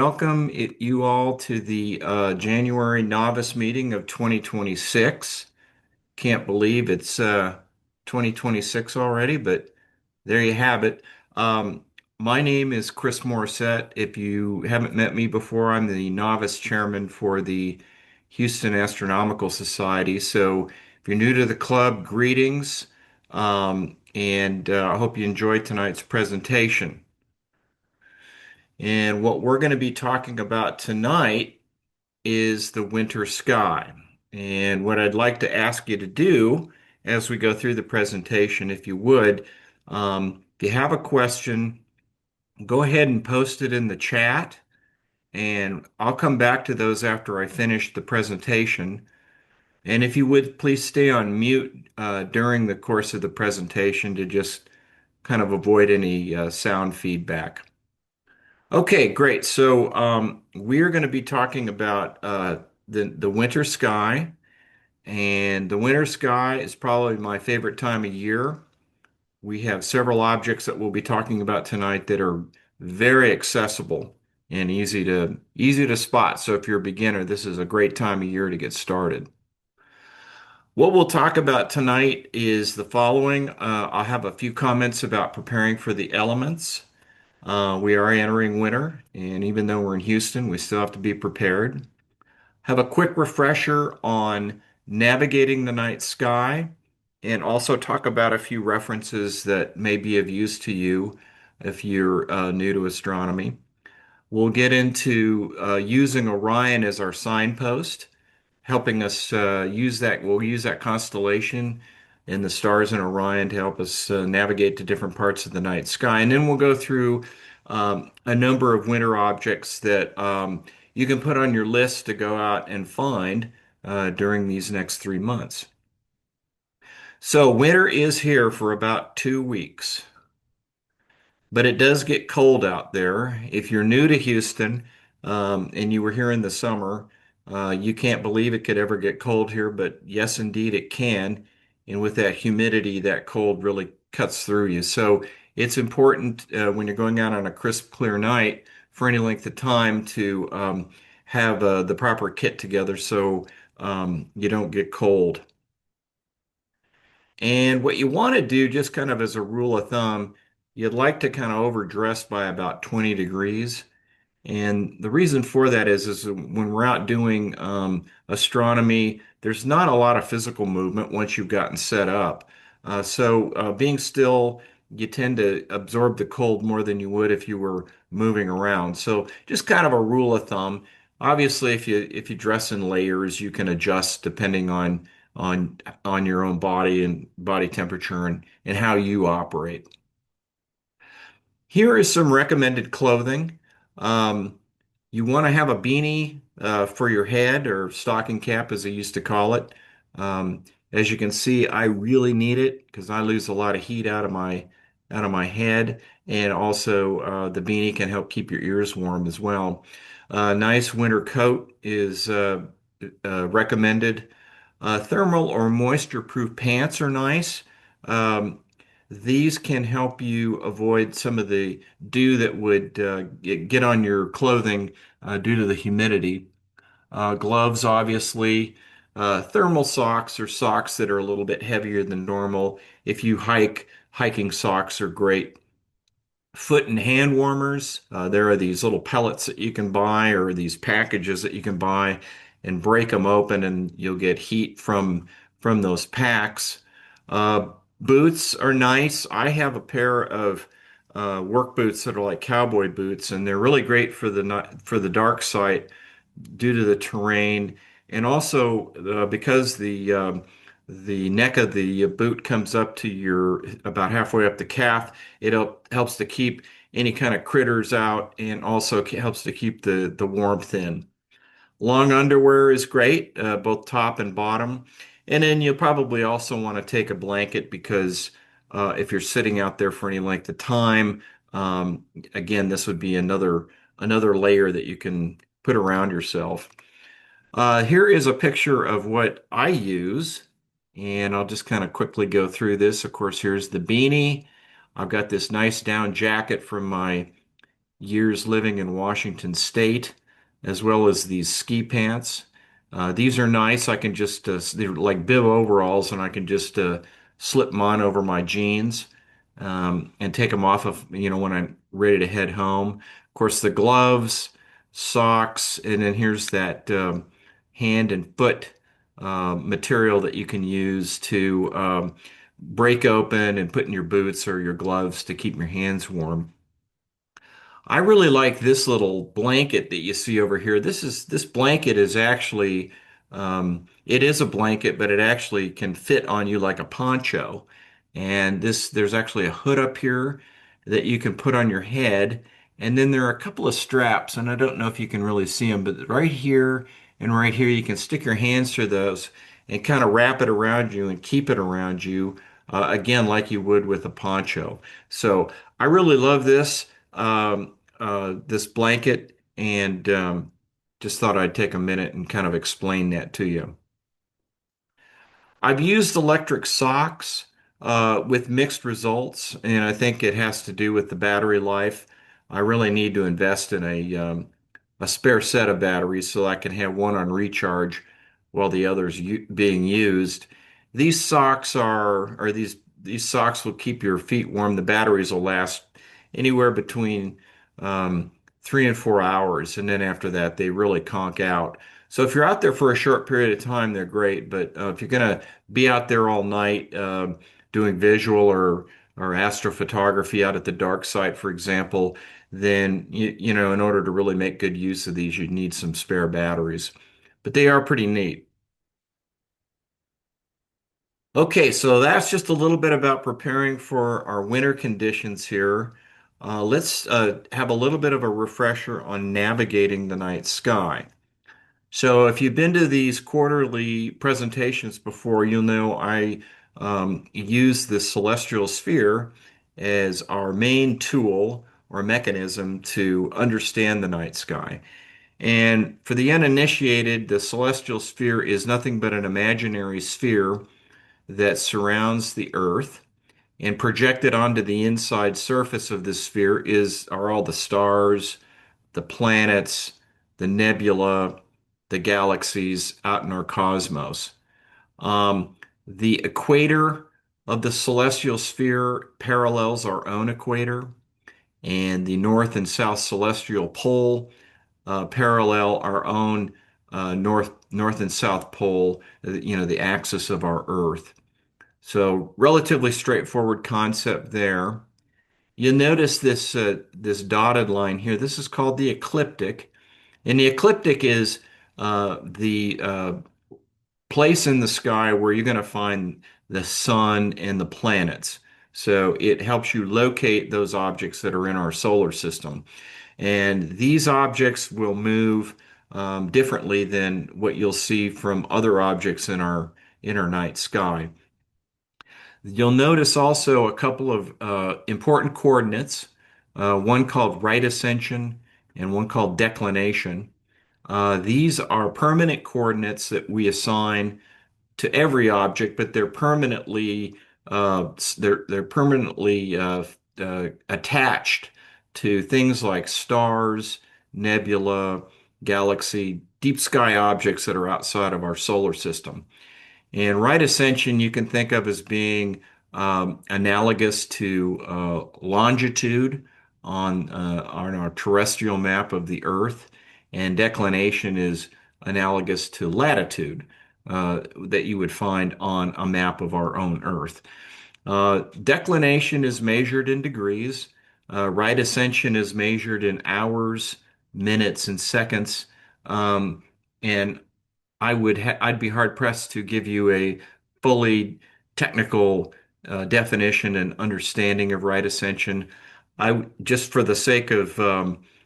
welcome you all to the January novice meeting of 2026. Can't believe it's 2026 already, but there you have it. Um, my name is Chris Morisette. If you haven't met me before, I'm the novice chairman for the Houston Astronomical Society. So if you're new to the club, greetings, and I hope you enjoyed tonight's presentation. And what we're going to be talking about tonight is the winter sky. And what I'd like to ask you to do as we go through the presentation, if you would, if you have a question, go ahead and post it in the chat, and I'll come back to those after I finish the presentation. And if you would, please stay on mute during the course of the presentation to just kind of avoid any sound feedback. Okay, great. So we're going to be talking about the winter sky, and the winter sky is probably my favorite time of year. We have several objects that we'll be talking about tonight that are very accessible and easy to spot. So if you're a beginner, this is a great time of year to get started. What we'll talk about tonight is the following. I'll have a few comments about preparing for the elements. We are entering winter, and even though we're in Houston, we still have to be prepared. Have a quick refresher on navigating the night sky, and also talk about a few references that may be of use to you if you're new to astronomy. We'll get into using Orion as our signpost, helping us use that. We'll use that constellation and the stars in Orion to help us navigate to different parts of the night sky. And then we'll go through a number of winter objects that you can put on your list to go out and find during these next 3 months. So winter is here for about 2 weeks. But it does get cold out there. If you're new to Houston, and you were here in the summer, you can't believe it could ever get cold here, but yes, indeed it can. And with that humidity, that cold really cuts through you. So it's important when you're going out on a crisp, clear night for any length of time to have the proper kit together so you don't get cold. And what you want to do, just kind of as a rule of thumb, you'd like to kind of overdress by about 20 degrees. And the reason for that is when we're out doing astronomy, there's not a lot of physical movement once you've gotten set up. So being still, you tend to absorb the cold more than you would if you were moving around. So just kind of a rule of thumb. Obviously, if you dress in layers, you can adjust depending on your own body and body temperature and how you operate. Here is some recommended clothing. Um, you want to have a beanie for your head, or stocking cap as they used to call it. As you can see, I really need it because I lose a lot of heat out of my head, and also the beanie can help keep your ears warm as well. Nice winter coat is recommended. Thermal or moisture-proof pants are nice. Um, these can help you avoid some of the dew that would get on your clothing due to the humidity. Gloves, obviously. Thermal socks or socks that are a little bit heavier than normal. If you hike, hiking socks are great. Foot and hand warmers. There are these little pellets that you can buy, or these packages that you can buy and break them open, and you'll get heat from those packs. Uh, Boots are nice. I have a pair of work boots that are like cowboy boots, and they're really great for the dark side due to the terrain, and also because the neck of the boot comes up to your about halfway up the calf. It helps to keep any kind of critters out, and also helps to keep the warmth in. Long underwear is great, both top and bottom. And then you'll probably also want to take a blanket because if you're sitting out there for any length of time, again, this would be another layer that you can put around yourself. Here is a picture of what I use, and I'll just kind of quickly go through this. Of course, here's the beanie. I've got this nice down jacket from my years living in Washington State, as well as these ski pants. These are nice. I can just, they're like bib overalls, and I can just slip them on over my jeans and take them off of, when I'm ready to head home. Of course, the gloves, socks, and then here's that hand and foot material that you can use to break open and put in your boots or your gloves to keep your hands warm. I really like this little blanket that you see over here. This blanket is actually it is a blanket, but it actually can fit on you like a poncho. And there's actually a hood up here that you can put on your head. And then there are a couple of straps, and I don't know if you can really see them, but right here and right here you can stick your hands through those and kind of wrap it around you and keep it around you again like you would with a poncho. So I really love this blanket, and just thought I'd take a minute and kind of explain that to you. I've used electric socks with mixed results, and I think it has to do with the battery life. I really need to invest in a spare set of batteries so I can have one on recharge while the other's being used. These socks or these socks will keep your feet warm. The batteries will last anywhere between um, 3 and 4 hours, and then after that, they really conk out. So if you're out there for a short period of time, they're great. But if you're gonna be out there all night doing visual or astrophotography out at the dark side, for example, then in order to really make good use of these, you need some spare batteries. But they are pretty neat. Okay, so that's just a little bit about preparing for our winter conditions here. Let's have a little bit of a refresher on navigating the night sky. So if you've been to these quarterly presentations before, you'll know I use the celestial sphere as our main tool or mechanism to understand the night sky. And for the uninitiated, the celestial sphere is nothing but an imaginary sphere that surrounds the Earth. And projected onto the inside surface of this sphere are all the stars, the planets, the nebula, the galaxies out in our cosmos. Um, the equator of the celestial sphere parallels our own equator, and the north and south celestial pole parallel our own north and south pole, the axis of our Earth. So relatively straightforward concept there. You'll notice this dotted line here. This is called the ecliptic. And the ecliptic is the place in the sky where you're going to find the sun and the planets. So it helps you locate those objects that are in our solar system. And these objects will move differently than what you'll see from other objects in our night sky. You'll notice also a couple of important coordinates, one called right ascension and one called declination. These are permanent coordinates that we assign to every object, but they're permanently attached to things like stars, nebula, galaxy, deep sky objects that are outside of our solar system. And right ascension you can think of as being analogous to longitude on our terrestrial map of the Earth, and declination is analogous to latitude that you would find on a map of our own Earth. Declination is measured in degrees. Right ascension is measured in hours, minutes, and seconds. And I'd be hard pressed to give you a fully technical definition and understanding of right ascension. Just for the sake of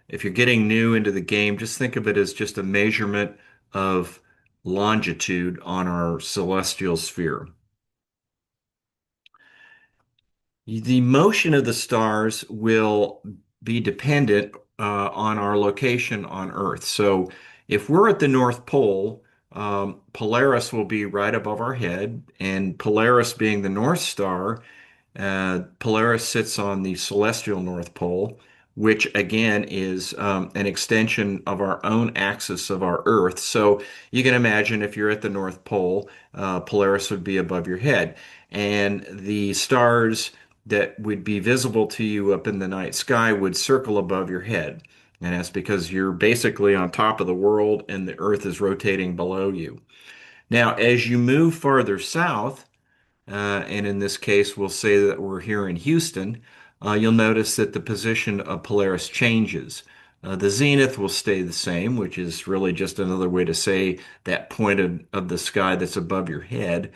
if you're getting new into the game, just think of it as just a measurement of longitude on our celestial sphere. The motion of the stars will be dependent on our location on Earth. So if we're at the North Pole, Polaris will be right above our head, and Polaris being the North Star, Polaris sits on the celestial North Pole. which again is an extension of our own axis of our Earth. So you can imagine if you're at the North Pole, Polaris would be above your head, and the stars that would be visible to you up in the night sky would circle above your head. And that's because you're basically on top of the world and the Earth is rotating below you. Now, as you move farther south, and in this case, we'll say that we're here in Houston, you'll notice that the position of Polaris changes. The zenith will stay the same, which is really just another way to say that point of the sky that's above your head.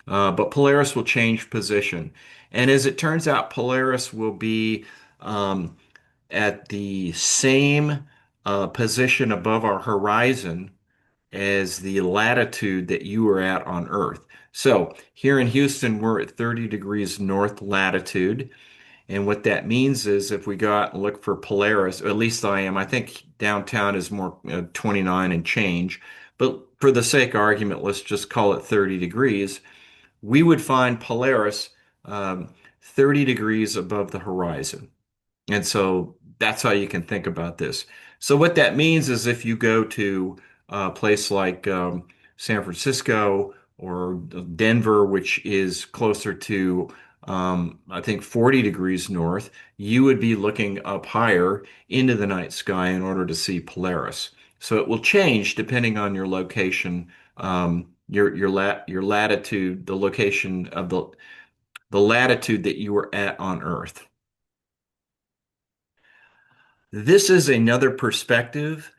But Polaris will change position. And as it turns out, Polaris will be um, at the same position above our horizon as the latitude that you are at on Earth. So here in Houston, we're at 30 degrees north latitude. And what that means is if we go out and look for Polaris, or at least I am, I think downtown is more 29 and change. But for the sake of argument, let's just call it 30 degrees. We would find Polaris 30 degrees above the horizon. And so that's how you can think about this. So what that means is if you go to a place like San Francisco or Denver, which is closer to, I think, 40 degrees north, you would be looking up higher into the night sky in order to see Polaris. So it will change depending on your location, your latitude, the location of the latitude that you are at on Earth. This is another perspective.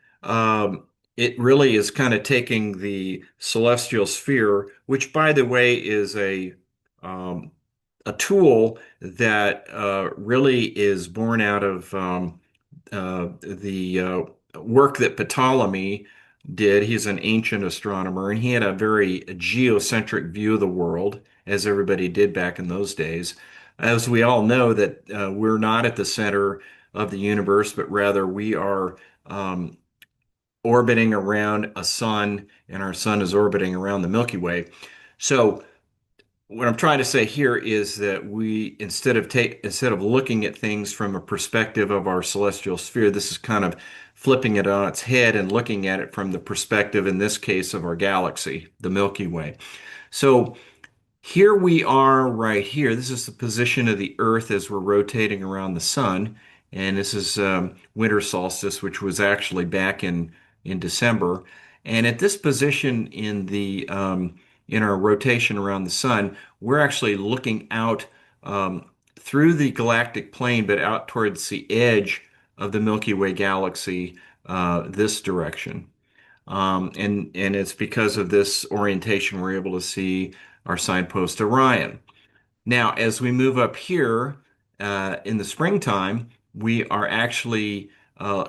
It really is kind of taking the celestial sphere, which, by the way, is um, a tool that really is born out of the work that Ptolemy did. He's an ancient astronomer, and he had a very geocentric view of the world, as everybody did back in those days. As we all know, that we're not at the center of the universe, but rather we are um, orbiting around a sun, and our sun is orbiting around the Milky Way. So what I'm trying to say here is that we instead of looking at things from a perspective of our celestial sphere, this is kind of flipping it on its head and looking at it from the perspective, in this case, of our galaxy, the Milky Way. So here we are right here. This is the position of the Earth as we're rotating around the sun. And this is winter solstice, which was actually back in December. And at this position in our rotation around the sun, we're actually looking out through the galactic plane, but out towards the edge of the Milky Way galaxy, this direction. And it's because of this orientation we're able to see our signpost Orion. Now, as we move up here in the springtime, we are actually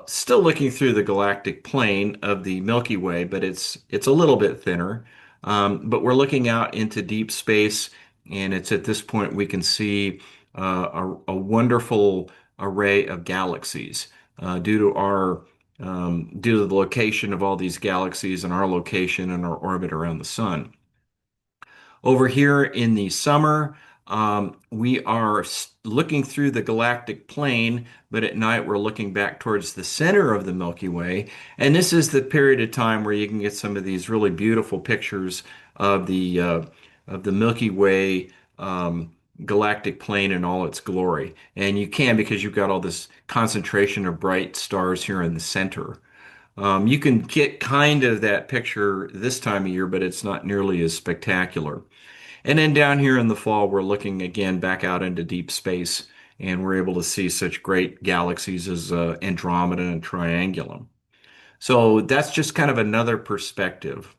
still looking through the galactic plane of the Milky Way, but it's a little bit thinner. But we're looking out into deep space, and it's at this point we can see a wonderful array of galaxies due to the location of all these galaxies and our location and our orbit around the sun. Over here in the summer, we are looking through the galactic plane, but at night we're looking back towards the center of the Milky Way. And this is the period of time where you can get some of these really beautiful pictures of the Milky Way galactic plane in all its glory. And you can because you've got all this concentration of bright stars here in the center. You can get kind of that picture this time of year, but it's not nearly as spectacular. And then down here in the fall, we're looking again back out into deep space, and we're able to see such great galaxies as Andromeda and Triangulum. So that's just kind of another perspective.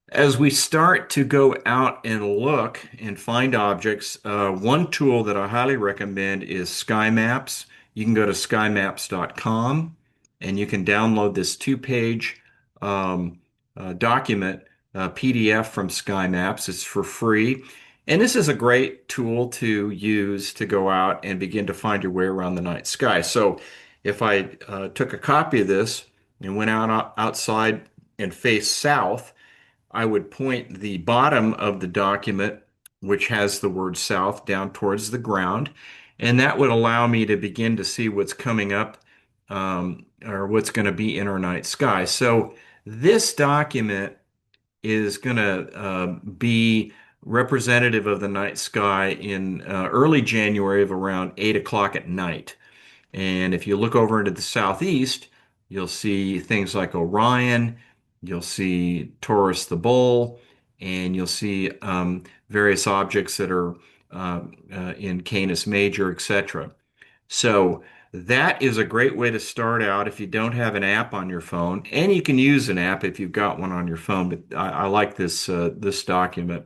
As we start to go out and look and find objects, one tool that I highly recommend is Sky Maps. You can go to skymaps.com and you can download this two-page document, PDF from Sky Maps. It's for free. And this is a great tool to use to go out and begin to find your way around the night sky. So if I took a copy of this and went outside and faced south, I would point the bottom of the document, which has the word south, down towards the ground. And that would allow me to begin to see what's coming up or what's going to be in our night sky. So this document is going to be representative of the night sky in early January of around 8 o'clock at night. And if you look over into the southeast, you'll see things like Orion, you'll see Taurus the Bull, and you'll see various objects that are in Canis Major, etc. So that is a great way to start out if you don't have an app on your phone, and you can use an app if you've got one on your phone. But I like this document.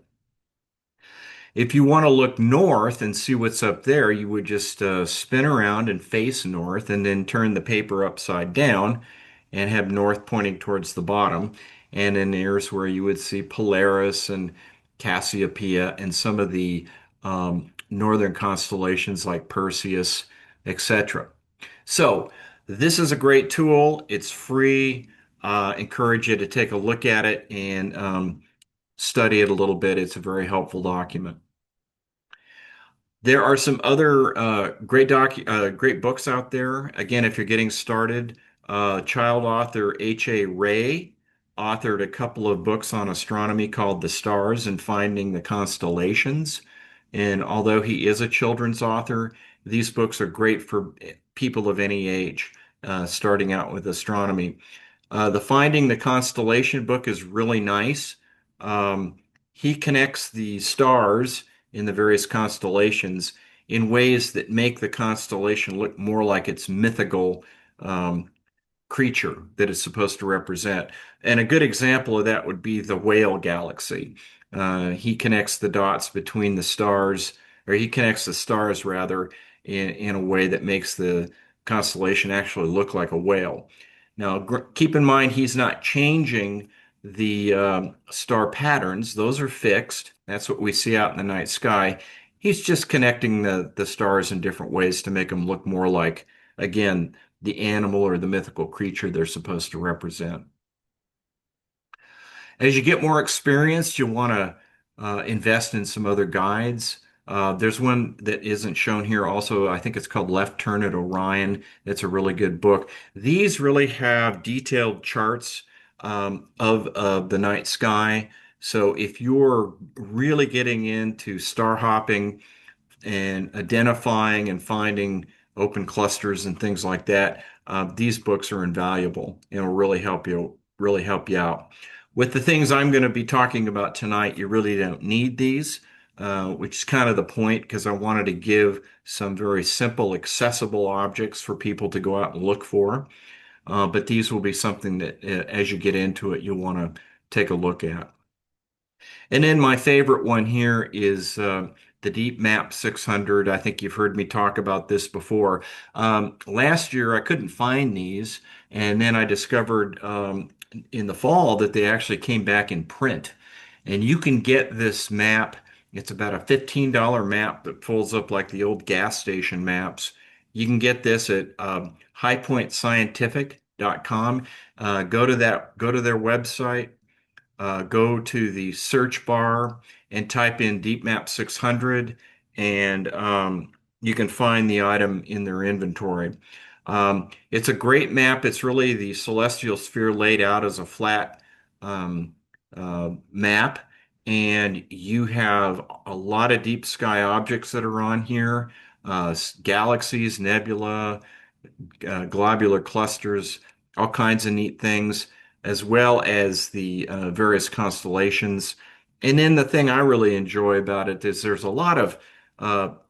If you want to look north and see what's up there, you would just spin around and face north, and then turn the paper upside down and have north pointing towards the bottom. And then there's where you would see Polaris and Cassiopeia and some of the northern constellations like Perseus, etc. So this is a great tool. It's free. Encourage you to take a look at it and study it a little bit. It's a very helpful document. There are some other great books out there. Again, if you're getting started, child author H.A. Rey authored a couple of books on astronomy called The Stars and Finding the Constellations. And although he is a children's author, these books are great for people of any age, starting out with astronomy. The Finding the Constellation book is really nice. Um, he connects the stars in the various constellations in ways that make the constellation look more like its mythical um, creature that it's supposed to represent. And a good example of that would be the Whale Galaxy. He connects the dots between the stars, or he connects the stars rather, in a way that makes the constellation actually look like a whale. Now, keep in mind, he's not changing the star patterns. Those are fixed. That's what we see out in the night sky. He's just connecting the stars in different ways to make them look more like, again, the animal or the mythical creature they're supposed to represent. As you get more experienced, you'll want to invest in some other guides. There's one that isn't shown here also. I think it's called Left Turn at Orion. It's a really good book. These really have detailed charts of the night sky. So if you're really getting into star hopping, and identifying and finding open clusters and things like that, these books are invaluable and will really help you out. With the things I'm going to be talking about tonight, you really don't need these, which is kind of the point because I wanted to give some very simple, accessible objects for people to go out and look for. But these will be something that, as you get into it, you'll want to take a look at. And then my favorite one here is the Deep Map 600. I think you've heard me talk about this before. Last year, I couldn't find these, and then I discovered in the fall that they actually came back in print. And you can get this map. It's about a $15 map that folds up like the old gas station maps. You can get this at highpointscientific.com. Go to their website, go to the search bar and type in Deep Map 600, and you can find the item in their inventory. It's a great map. It's really the celestial sphere laid out as a flat um, map, and you have a lot of deep sky objects that are on here, galaxies, nebula, globular clusters, all kinds of neat things, as well as the various constellations. And then the thing I really enjoy about it is there's a lot of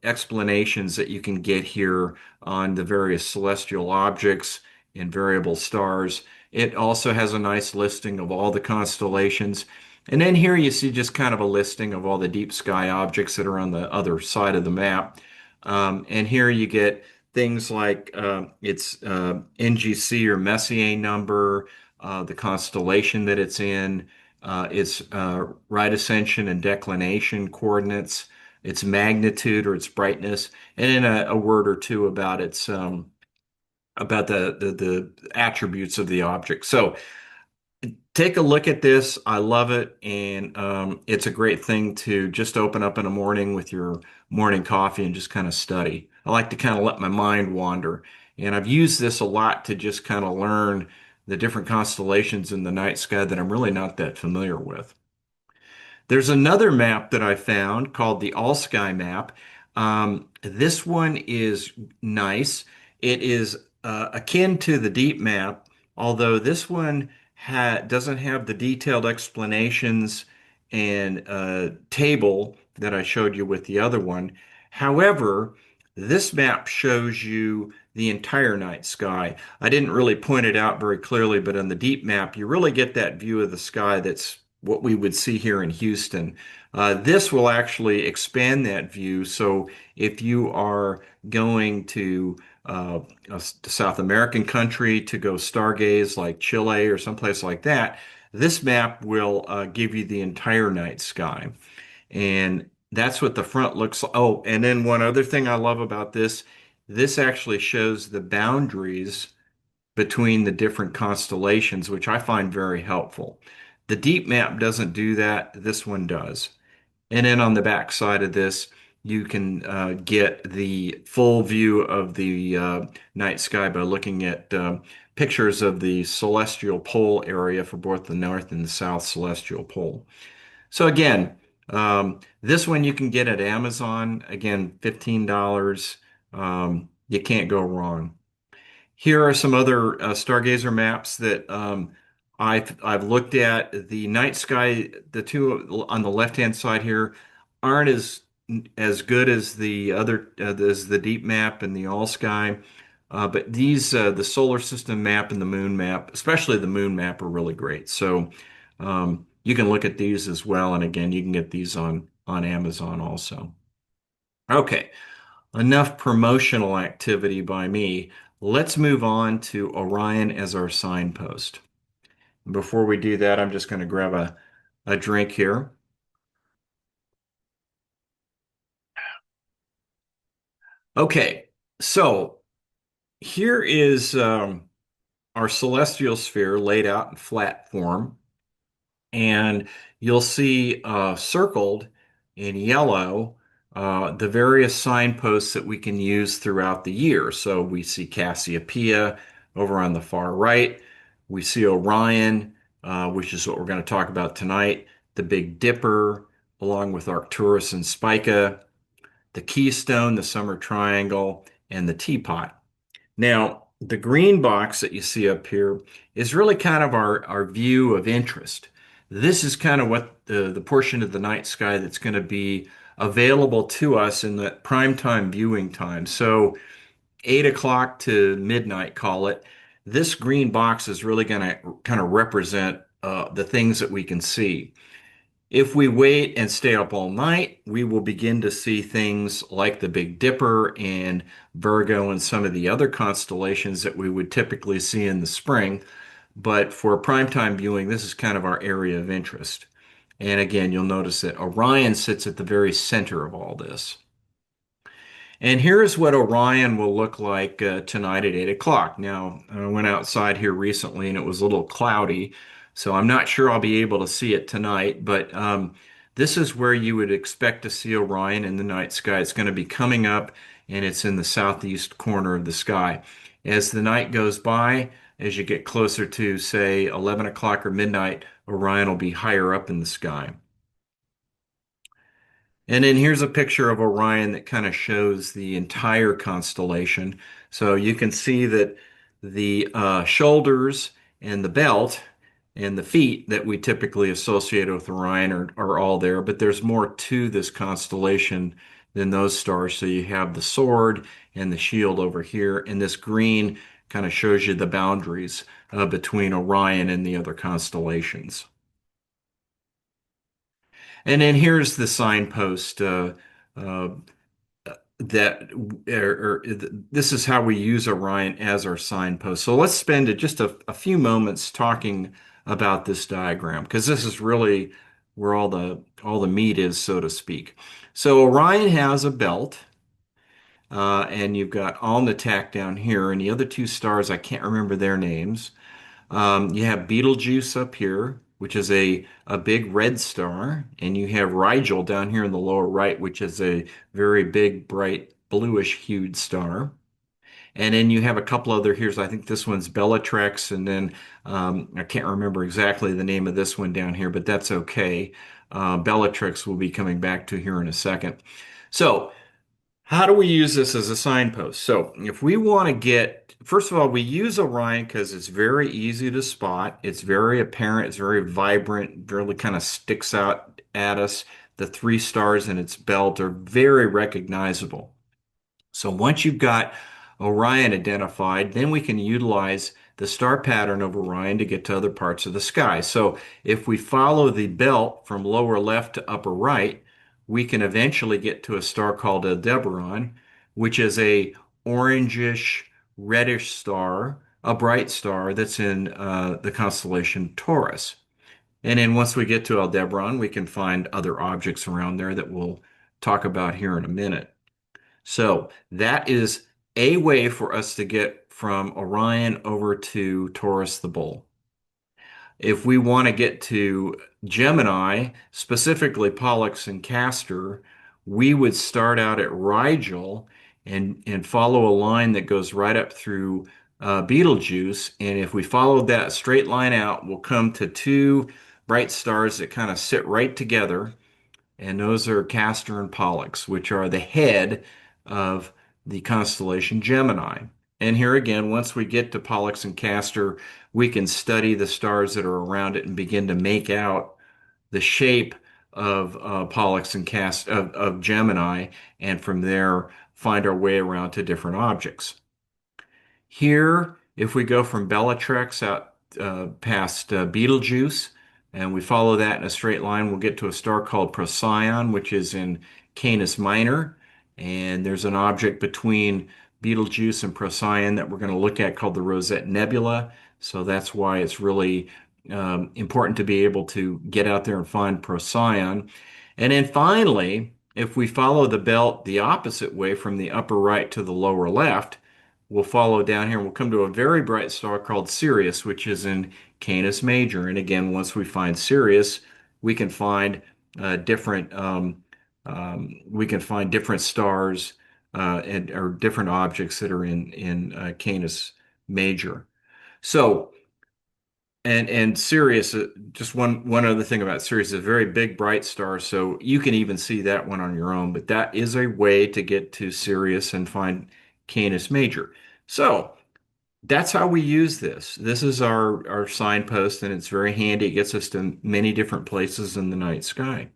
explanations that you can get here on the various celestial objects and variable stars. It also has a nice listing of all the constellations. And then here you see just kind of a listing of all the deep sky objects that are on the other side of the map. And here you get things like its NGC or Messier number, the constellation that it's in, its right ascension and declination coordinates, its magnitude or its brightness, and then a word or two about its about the attributes of the object. So take a look at this. I love it, and it's a great thing to just open up in the morning with your morning coffee and just kind of study. I like to kind of let my mind wander, and I've used this a lot to just kind of learn the different constellations in the night sky that I'm really not that familiar with. There's another map that I found called the All Sky map. This one is nice. It is akin to the deep map, although this one doesn't have the detailed explanations and table that I showed you with the other one. However, this map shows you the entire night sky. I didn't really point it out very clearly, but on the deep map, you really get that view of the sky that's what we would see here in Houston. This will actually expand that view. So if you are going to a South American country to go stargaze like Chile or someplace like that, this map will give you the entire night sky. And that's what the front looks like. Oh, and then one other thing I love about this, this actually shows the boundaries between the different constellations, which I find very helpful. The deep map doesn't do that. This one does. And then on the back side of this, you can get the full view of the night sky by looking at pictures of the celestial pole area for both the north and the south celestial pole. So again, this one you can get at Amazon. Again, $15. You can't go wrong. Here are some other stargazer maps that I've looked at. The night sky, the two on the left-hand side here, aren't as good as the other as the deep map and the all sky. But these the solar system map and the moon map, especially the moon map, are really great. So you can look at these as well. And again, you can get these on Amazon also. Okay. Enough promotional activity by me. Let's move on to Orion as our signpost. Before we do that, I'm just going to grab a drink here. Okay, so here is our celestial sphere laid out in flat form. And you'll see circled in yellow the various signposts that we can use throughout the year. So we see Cassiopeia over on the far right. We see Orion, which is what we're going to talk about tonight, the Big Dipper, along with Arcturus and Spica, the Keystone, the Summer Triangle, and the Teapot. Now, the green box that you see up here is really kind of our view of interest. This is kind of what the portion of the night sky that's going to be available to us in the prime time viewing time. So 8 o'clock to midnight, call it. This green box is really going to kind of represent the things that we can see. If we wait and stay up all night, we will begin to see things like the Big Dipper and Virgo and some of the other constellations that we would typically see in the spring. But for primetime viewing, this is kind of our area of interest. And again, you'll notice that Orion sits at the very center of all this. And here's what Orion will look like tonight at 8 o'clock. Now, I went outside here recently and it was a little cloudy, so I'm not sure I'll be able to see it tonight, but this is where you would expect to see Orion in the night sky. It's going to be coming up and it's in the southeast corner of the sky. As the night goes by, as you get closer to, say, 11 o'clock or midnight, Orion will be higher up in the sky. And then here's a picture of Orion that kind of shows the entire constellation. So you can see that the shoulders and the belt and the feet that we typically associate with Orion are all there, but there's more to this constellation than those stars. So you have the sword and the shield over here, and this green kind of shows you the boundaries between Orion and the other constellations. And then here's the signpost uh, that this is how we use Orion as our signpost. So let's spend just a few moments talking about this diagram because this is really where all the meat is, so to speak. So Orion has a belt, and you've got Alnitak down here, and the other two stars I can't remember their names. You have Betelgeuse up here, which is a big red star, and you have Rigel down here in the lower right, which is a very big, bright, bluish hued star. And then you have a couple other here. I think this one's Bellatrix, and then I can't remember exactly the name of this one down here, but that's okay. Bellatrix will be coming back to here in a second. So, how do we use this as a signpost? So, if we want to get, first of all, we use Orion because it's very easy to spot. It's very apparent. It's very vibrant. Really kind of sticks out at us. The three stars in its belt are very recognizable. So once you've got Orion identified, then we can utilize the star pattern of Orion to get to other parts of the sky. So if we follow the belt from lower left to upper right, we can eventually get to a star called Aldebaran, which is a orangish, reddish star, a bright star that's in the constellation Taurus. And then once we get to Aldebaran, we can find other objects around there that we'll talk about here in a minute. So that is a way for us to get from Orion over to Taurus the Bull. If we want to get to Gemini, specifically Pollux and Castor, we would start out at Rigel and follow a line that goes right up through Betelgeuse. And if we follow that straight line out, we'll come to two bright stars that kind of sit right together, and those are Castor and Pollux, which are the head of the constellation Gemini. And here again, once we get to Pollux and Castor, we can study the stars that are around it and begin to make out the shape of Pollux and Castor of Gemini, and from there find our way around to different objects. Here, if we go from Bellatrix out past Betelgeuse, and we follow that in a straight line, we'll get to a star called Procyon, which is in Canis Minor. And there's an object between Betelgeuse and Procyon that we're going to look at called the Rosette Nebula. So that's why it's really important to be able to get out there and find Procyon. And then finally, if we follow the belt the opposite way from the upper right to the lower left, we'll follow down here and we'll come to a very bright star called Sirius, which is in Canis Major. And again, once we find Sirius, we can find different we can find different stars and or different objects that are in Canis Major. So and Sirius, just one other thing about Sirius, is a very big bright star, so you can even see that one on your own. But that is a way to get to Sirius and find Canis Major. So that's how we use this. This is our signpost, and it's very handy. It gets us to many different places in the night sky.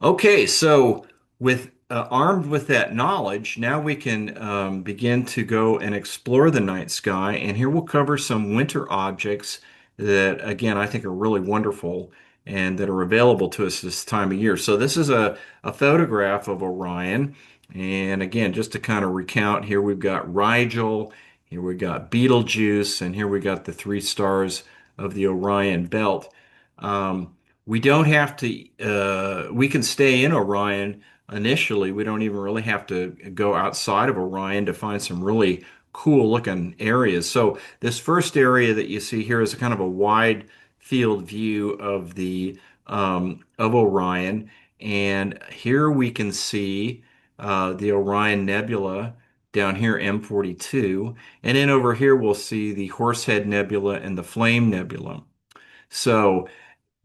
Okay, so with armed with that knowledge, now we can begin to go and explore the night sky. And here we'll cover some winter objects that, again, I think are really wonderful and that are available to us this time of year. So this is a photograph of Orion. And again, just to kind of recount, here we've got Rigel, here we've got Betelgeuse, and here we got the three stars of the Orion belt. We don't have to, we can stay in Orion initially. We don't even really have to go outside of Orion to find some really cool looking areas. So this first area that you see here is a kind of a wide field view of the of Orion. And here we can see the Orion Nebula down here, M42. And then over here we'll see the Horsehead Nebula and the Flame Nebula. So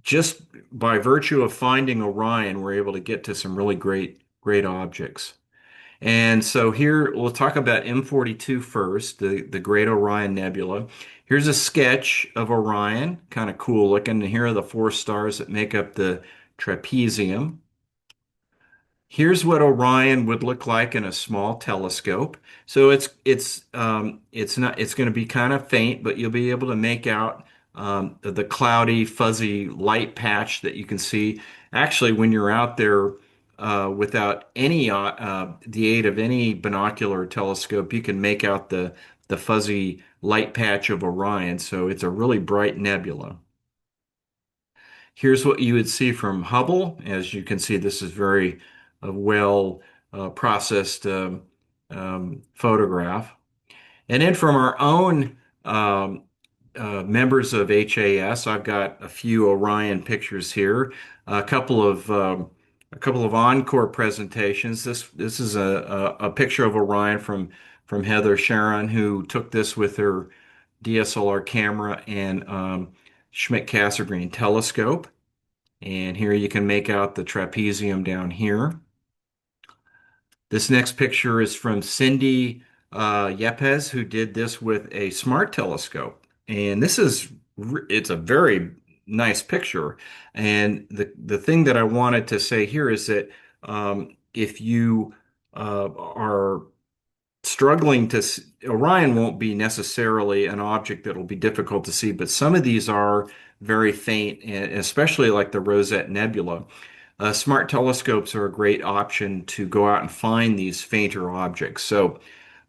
just by virtue of finding Orion, we're able to get to some really great objects. And so here we'll talk about M42 first, the Great Orion Nebula. Here's a sketch of Orion, kind of cool looking. And here are the four stars that make up the trapezium. Here's what Orion would look like in a small telescope. So it's not it's going to be kind of faint, but you'll be able to make out the cloudy, fuzzy light patch that you can see. Actually, when you're out there without any the aid of any binocular telescope, you can make out the fuzzy light patch of Orion. So it's a really bright nebula. Here's what you would see from Hubble. As you can see, this is very well processed photograph. And then from our own um, members of HAS. I've got a few Orion pictures here, a couple of a couple of encore presentations. This is a picture of Orion from Heather Sharon, who took this with her DSLR camera and Schmidt-Cassegrain telescope. And here you can make out the trapezium down here. This next picture is from Cindy Yepes, who did this with a smart telescope. And it's a very nice picture. And the thing that I wanted to say here is that if you are struggling Orion won't be necessarily an object that will be difficult to see, but some of these are very faint, and especially like the Rosette Nebula. Smart telescopes are a great option to go out and find these fainter objects. So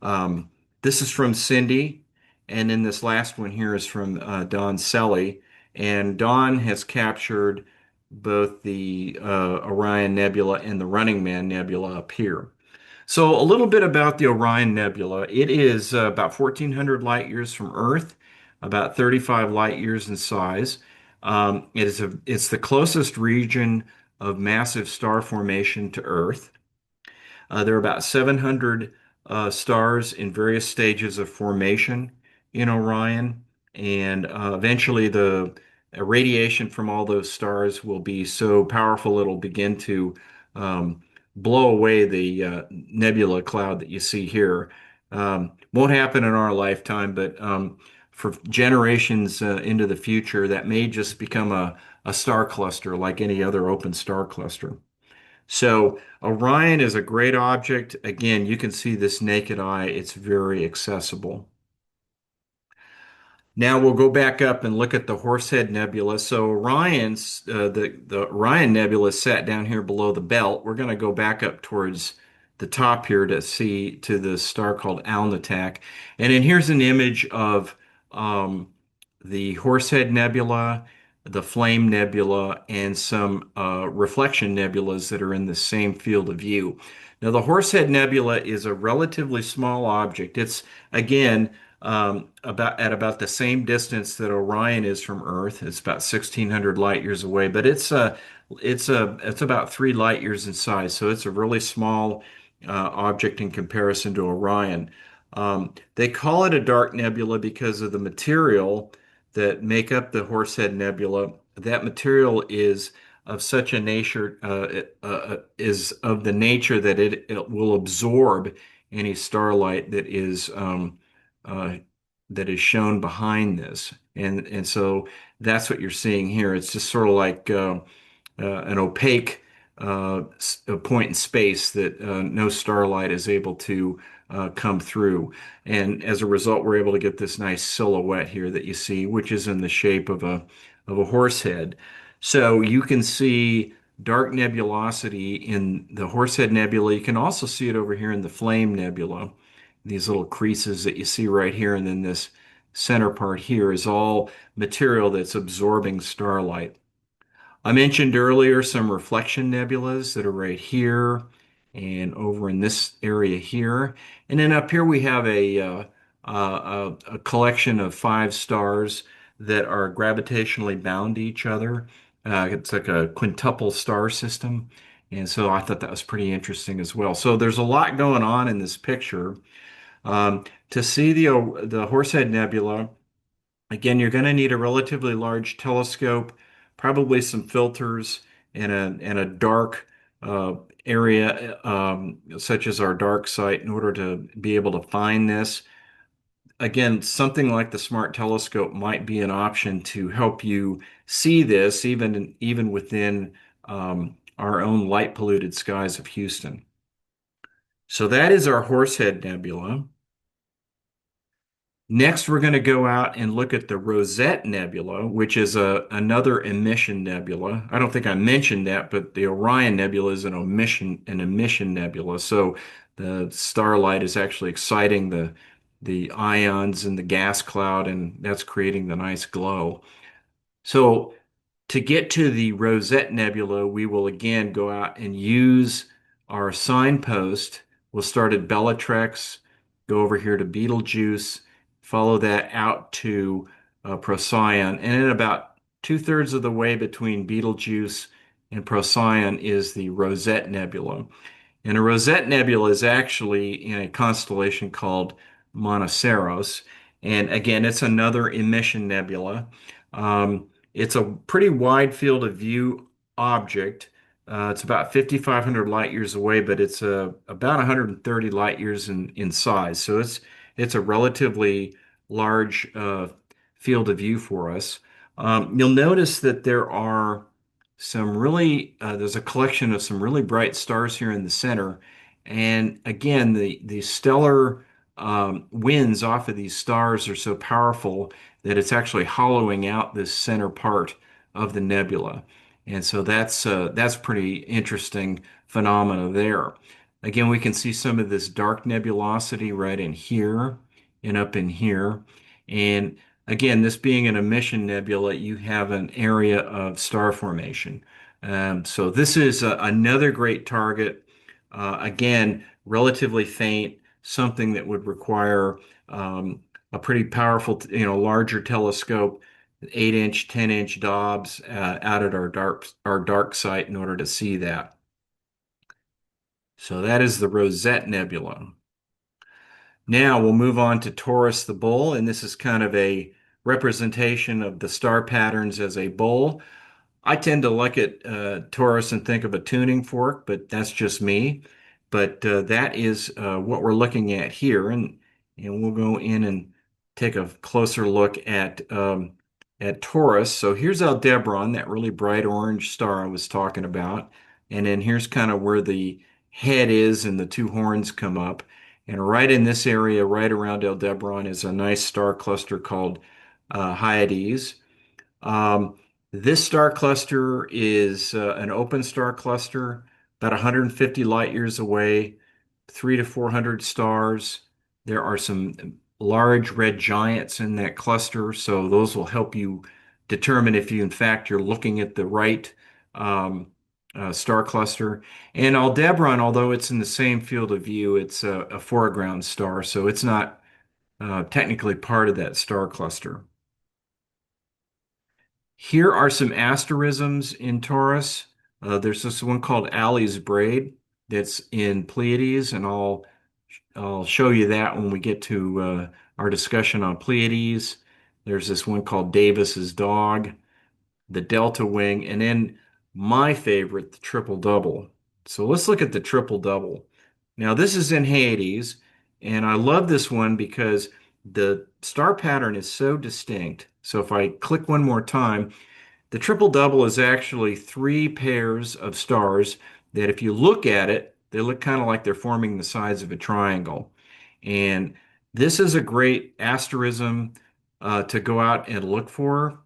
um, this is from Cindy, and then this last one here is from Don Selly. And Don has captured both the Orion Nebula and the Running Man Nebula up here. So, a little bit about the Orion Nebula. It is about 1,400 light years from Earth, about 35 light years in size. It's the closest region of massive star formation to Earth. There are about 700 stars in various stages of formation in Orion, and eventually the radiation from all those stars will be so powerful it'll begin to um, blow away the nebula cloud that you see here. Won't happen in our lifetime, but for generations into the future, that may just become a star cluster like any other open star cluster. So Orion is a great object. Again, you can see this naked eye. It's very accessible. Now we'll go back up and look at the Horsehead Nebula. So the Orion Nebula is sat down here below the belt. We're going to go back up towards the top here to see to the star called Alnitak. And then here's an image of um, the Horsehead Nebula, the Flame Nebula, and some reflection nebulas that are in the same field of view. Now, the Horsehead Nebula is a relatively small object. It's again about the same distance that Orion is from Earth. It's about 1,600 light years away, but it's about 3 light years in size, so it's a really small object in comparison to Orion. They call it a dark nebula because of the material that make up the Horsehead Nebula. That material is of such a nature is of the nature that it will absorb any starlight uh, that is shown behind this, and so that's what you're seeing here. It's just sort of like an opaque a point in space that no starlight is able to come through. And as a result, we're able to get this nice silhouette here that you see, which is in the shape of a horse head. So you can see dark nebulosity in the Horsehead Nebula. You can also see it over here in the Flame Nebula. These little creases that you see right here, and then this center part here is all material that's absorbing starlight. I mentioned earlier some reflection nebulas that are right here and over in this area here. And then up here we have a collection of 5 stars that are gravitationally bound to each other. It's like a quintuple star system. And so I thought that was pretty interesting as well. So there's a lot going on in this picture. To see the Horsehead Nebula, again, you're going to need a relatively large telescope, probably some filters, and a dark uh, area, such as our dark site, in order to be able to find this. Again, something like the Smart Telescope might be an option to help you see this, even within our own light polluted skies of Houston. So that is our Horsehead Nebula. Next, we're going to go out and look at the Rosette Nebula, which is another emission nebula. I don't think I mentioned that, but the Orion Nebula is an emission nebula. So the starlight is actually exciting the ions in the gas cloud, and that's creating the nice glow. So to get to the Rosette Nebula, we will again go out and use our signpost. We'll start at Bellatrix, go over here to Betelgeuse, follow that out to Procyon, and then about two-thirds of the way between Betelgeuse and Procyon is the Rosette Nebula. And a Rosette Nebula is actually in a constellation called Monoceros. And again, it's another emission nebula. It's a pretty wide field of view object. It's about 5,500 light years away, but it's about 130 light years in size. So it's a relatively large field of view for us. You'll notice that there's a collection of some really bright stars here in the center. And again, the stellar winds off of these stars are so powerful that it's actually hollowing out this center part of the nebula. And so that's pretty interesting phenomena there. Again, we can see some of this dark nebulosity right in here and up in here. And again, this being an emission nebula, you have an area of star formation. So this is another great target. Again, relatively faint, something that would require a pretty powerful, larger telescope, 8-inch, 10-inch Dobbs out at our dark site in order to see that. So that is the Rosette Nebula. Now we'll move on to Taurus the Bull, and this is kind of a representation of the star patterns as a bull. I tend to look at Taurus and think of a tuning fork, but that's just me. But that is what we're looking at here, and we'll go in and take a closer look at Taurus. So here's Aldebaran, that really bright orange star I was talking about, and then here's kind of where the head is and the two horns come up. And right in this area, right around Aldebaran, is a nice star cluster called Hyades. Um, this star cluster is an open star cluster, about 150 light years away, 300 to 400 stars. There are some large red giants in that cluster, so those will help you determine if you, in fact, you're looking at the right um, star cluster. And Aldebaran, although it's in the same field of view, it's a foreground star, so it's not technically part of that star cluster. Here are some asterisms in Taurus. There's this one called Alley's Braid that's in Pleiades, and I'll show you that when we get to our discussion on Pleiades. There's this one called Davis's Dog, the Delta Wing, and then my favorite, the Triple Double. So let's look at the Triple Double. Now this is in Hades, and I love this one because the star pattern is so distinct. So if I click one more time, the triple double is actually three pairs of stars that, if you look at it, they look kind of like they're forming the sides of a triangle. And this is a great asterism to go out and look for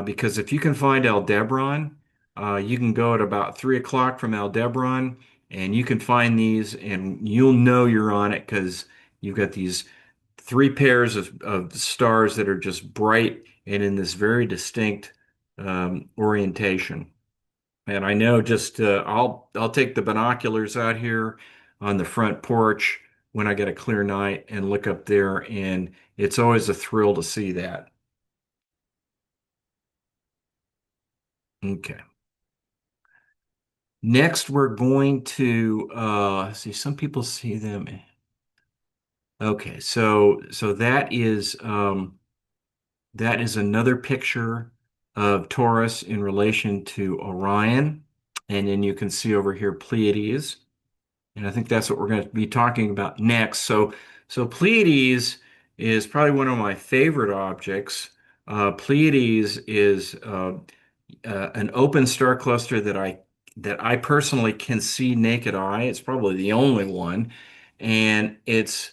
because if you can find Aldebaran, you can go at about 3 o'clock from Aldebaran and you can find these and you'll know you're on it because you've got these three pairs of stars that are just bright and in this very distinct orientation. And I know just I'll take the binoculars out here on the front porch when I get a clear night and look up there, and it's always a thrill to see that. Okay. Next, we're going to see some people see them. Okay, so that is another picture of Taurus in relation to Orion. And then you can see over here Pleiades. And I think that's what we're going to be talking about next. So Pleiades is probably one of my favorite objects. Pleiades is an open star cluster that I personally can see naked eye. It's probably the only one. And it's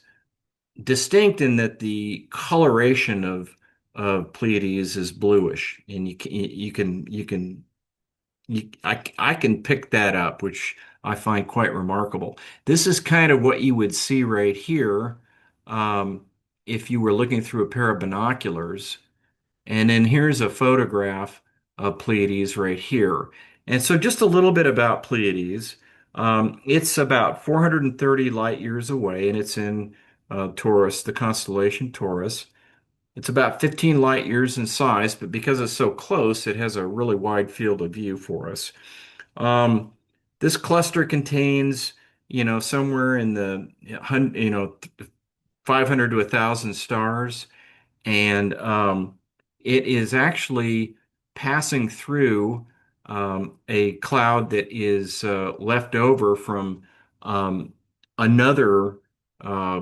distinct in that the coloration of Pleiades is bluish, and I can pick that up, which I find quite remarkable. This is kind of what you would see right here if you were looking through a pair of binoculars. And then here's a photograph of Pleiades right here. And so just a little bit about Pleiades. It's about 430 light years away, and it's in Taurus, the constellation Taurus. It's about 15 light years in size, but because it's so close, it has a really wide field of view for us. Um, this cluster contains, somewhere in the 500 to 1,000 stars, and it is actually passing through a cloud that is left over from um, another uh,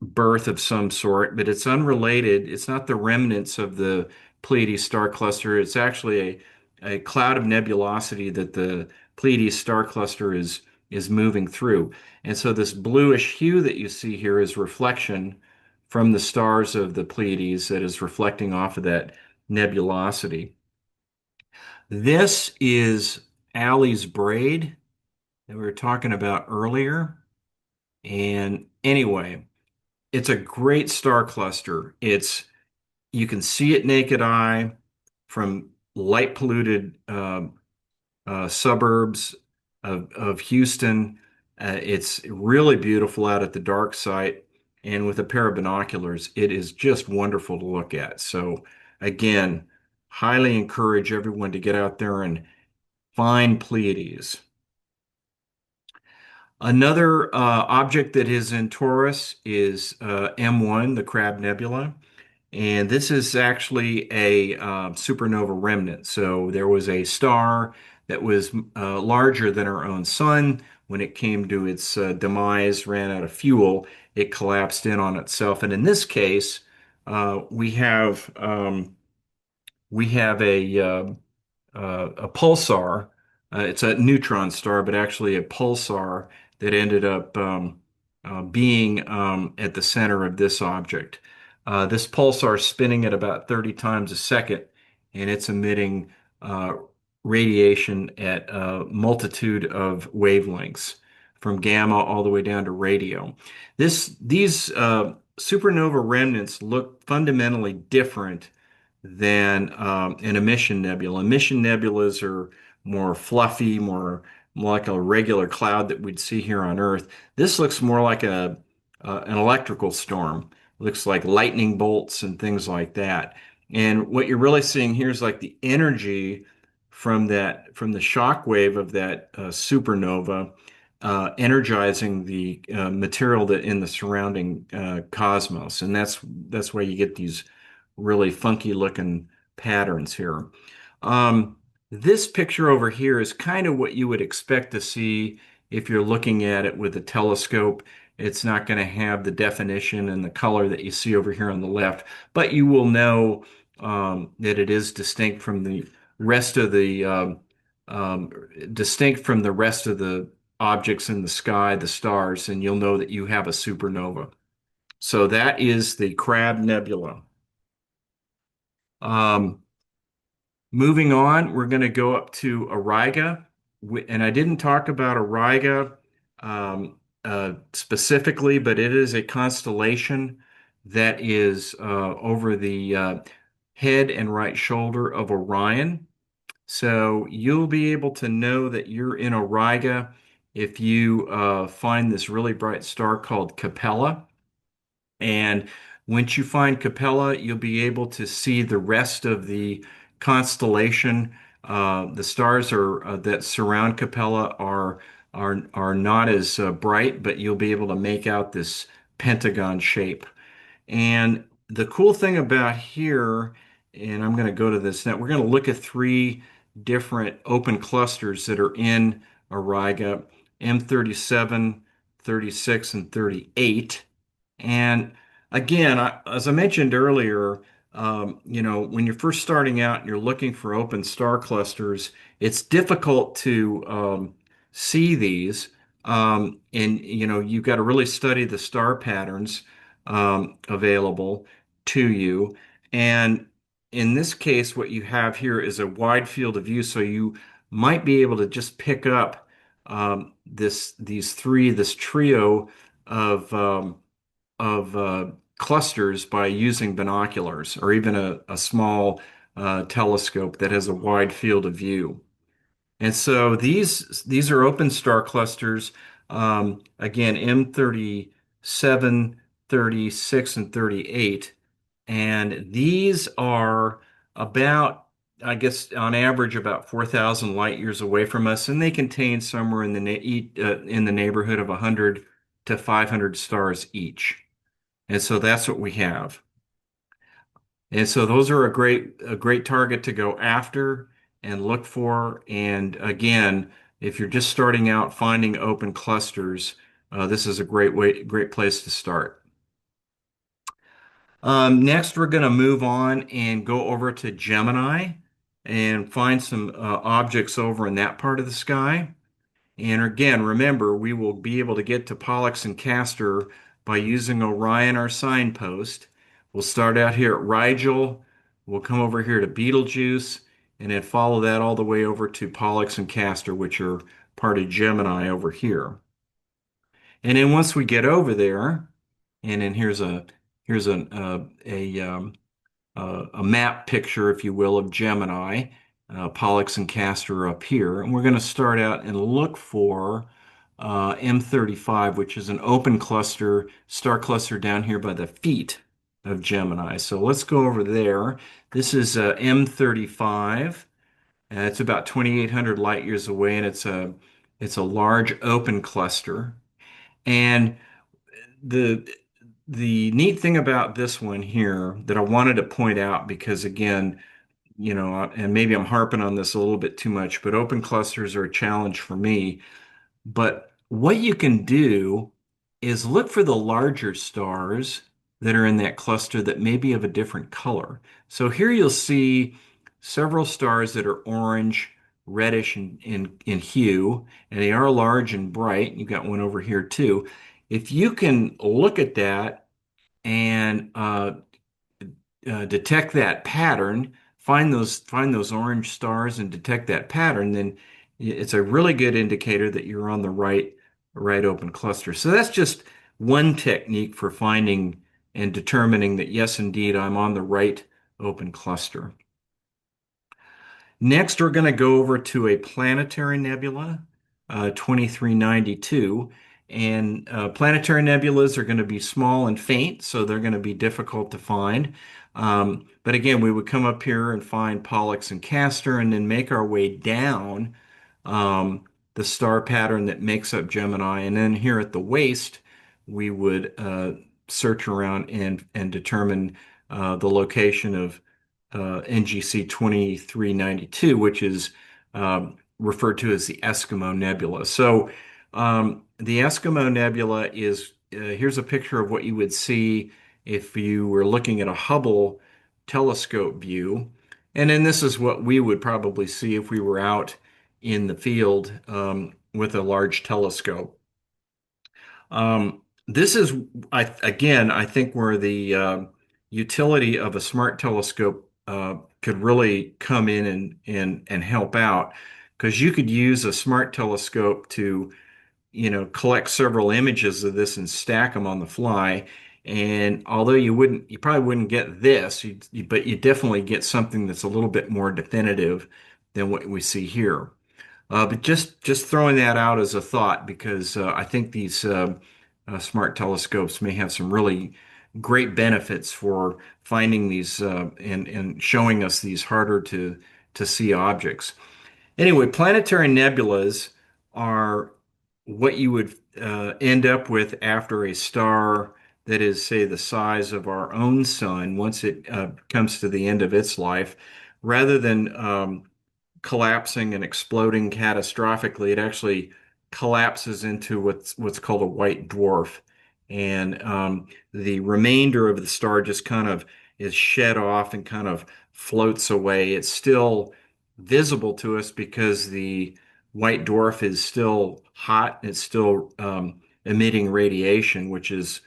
birth of some sort, but it's unrelated. It's not the remnants of the Pleiades star cluster. It's actually a cloud of nebulosity that the Pleiades star cluster is moving through. And so this bluish hue that you see here is reflection from the stars of the Pleiades that is reflecting off of that nebulosity. This is Alley's braid that we were talking about earlier. And anyway, it's a great star cluster. You can see it naked eye from light polluted suburbs of Houston. It's really beautiful out at the dark site, and with a pair of binoculars, it is just wonderful to look at. So, again, highly encourage everyone to get out there and find Pleiades. Another object that is in Taurus is M1, the Crab Nebula. And this is actually a supernova remnant. So there was a star that was larger than our own sun. When it came to its demise, ran out of fuel, it collapsed in on itself. And in this case, we have a pulsar. It's a neutron star, but actually a pulsar that ended up being at the center of this object. This pulsar is spinning at about 30 times a second, and it's emitting uh, radiation at a multitude of wavelengths, from gamma all the way down to radio. These supernova remnants look fundamentally different than an emission nebula. Emission nebulas are more fluffy, more like a regular cloud that we'd see here on Earth. This looks more like an electrical storm. Looks like lightning bolts and things like that. And what you're really seeing here is like the energy from the shock wave of that supernova energizing the material that in the surrounding cosmos, and that's why you get these really funky looking patterns here. This picture over here is kind of what you would expect to see if you're looking at it with a telescope. It's not going to have the definition and the color that you see over here on the left, but you will know that it is distinct from the rest of the um, distinct from the rest of the objects in the sky, the stars, and you'll know that you have a supernova. So that is the Crab Nebula. Um, Moving on, we're going to go up to Auriga. And I didn't talk about Auriga specifically, but it is a constellation that is over the head and right shoulder of Orion. So you'll be able to know that you're in Auriga if you find this really bright star called Capella. And once you find Capella, you'll be able to see the rest of the constellation. The stars that surround Capella are not as bright, but you'll be able to make out this pentagon shape. And the cool thing about here, and I'm going to go to this now, we're going to look at three different open clusters that are in Auriga, M37, 36, and 38. And again, as I mentioned earlier, when you're first starting out and you're looking for open star clusters, it's difficult to see these. And you've got to really study the star patterns available to you. And in this case, what you have here is a wide field of view, so you might be able to just pick up this trio of clusters by using binoculars or even a small telescope that has a wide field of view. And so these are open star clusters. Again, M37, 36, and 38. And these are about, I guess, on average, about 4,000 light years away from us, and they contain somewhere in the in the neighborhood of 100 to 500 stars each. And so that's what we have. And so those are a great target to go after and look for. And again, if you're just starting out finding open clusters, this is a great place to start. Next, we're going to move on and go over to Gemini and find some objects over in that part of the sky. And again, remember, we will be able to get to Pollux and Castor by using Orion, our signpost. We'll start out here at Rigel. We'll come over here to Betelgeuse and then follow that all the way over to Pollux and Castor, which are part of Gemini over here. And then once we get over there, and then here's a map picture, if you will, of Gemini, Pollux and Castor up here. And we're going to start out and look for M35, which is an open cluster, star cluster down here by the feet of Gemini. So let's go over there. This is M35. It's about 2,800 light years away, and it's a large open cluster. And the the neat thing about this one here that I wanted to point out, because again, and maybe I'm harping on this a little bit too much, but open clusters are a challenge for me. But what you can do is look for the larger stars that are in that cluster that may be of a different color. So here you'll see several stars that are orange, reddish in hue, and they are large and bright. You've got one over here too. If you can look at that and detect that pattern, find those orange stars and detect that pattern, then it's a really good indicator that you're on the right open cluster. So that's just one technique for finding and determining that yes, indeed, I'm on the right open cluster. Next, we're going to go over to a planetary nebula, 2392. And planetary nebulas are going to be small and faint, so they're going to be difficult to find. But again, we would come up here and find Pollux and Castor and then make our way down the star pattern that makes up Gemini. And then here at the waist, we would search around and determine the location of NGC 2392, which is referred to as the Eskimo Nebula. So the Eskimo Nebula is, here's a picture of what you would see if you were looking at a Hubble telescope view. And then this is what we would probably see if we were out in the field with a large telescope. This is, again, I think where the utility of a smart telescope could really come in and help out, because you could use a smart telescope to, collect several images of this and stack them on the fly. And although you probably wouldn't get this, but you definitely get something that's a little bit more definitive than what we see here. But just throwing that out as a thought, because I think these smart telescopes may have some really great benefits for finding these and showing us these harder to see objects. Anyway, planetary nebulas are what you would end up with after a star that is, say, the size of our own sun once it comes to the end of its life, rather than collapsing and exploding catastrophically. It actually collapses into what's called a white dwarf, and the remainder of the star just kind of is shed off and kind of floats away. It's still visible to us because the white dwarf is still hot. It's still emitting radiation, which is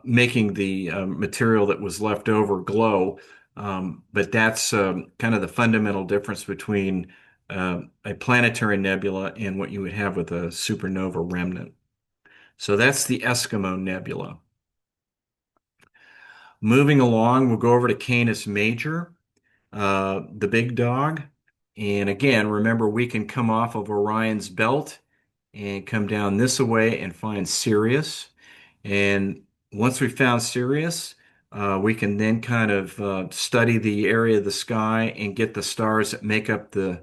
making the material that was left over glow. But that's kind of the fundamental difference between a planetary nebula and what you would have with a supernova remnant. So that's the Eskimo Nebula. Moving along, we'll go over to Canis Major, the big dog. And again, remember, we can come off of Orion's belt and come down this way and find Sirius. And once we found Sirius, We can then kind of study the area of the sky and get the stars that make up the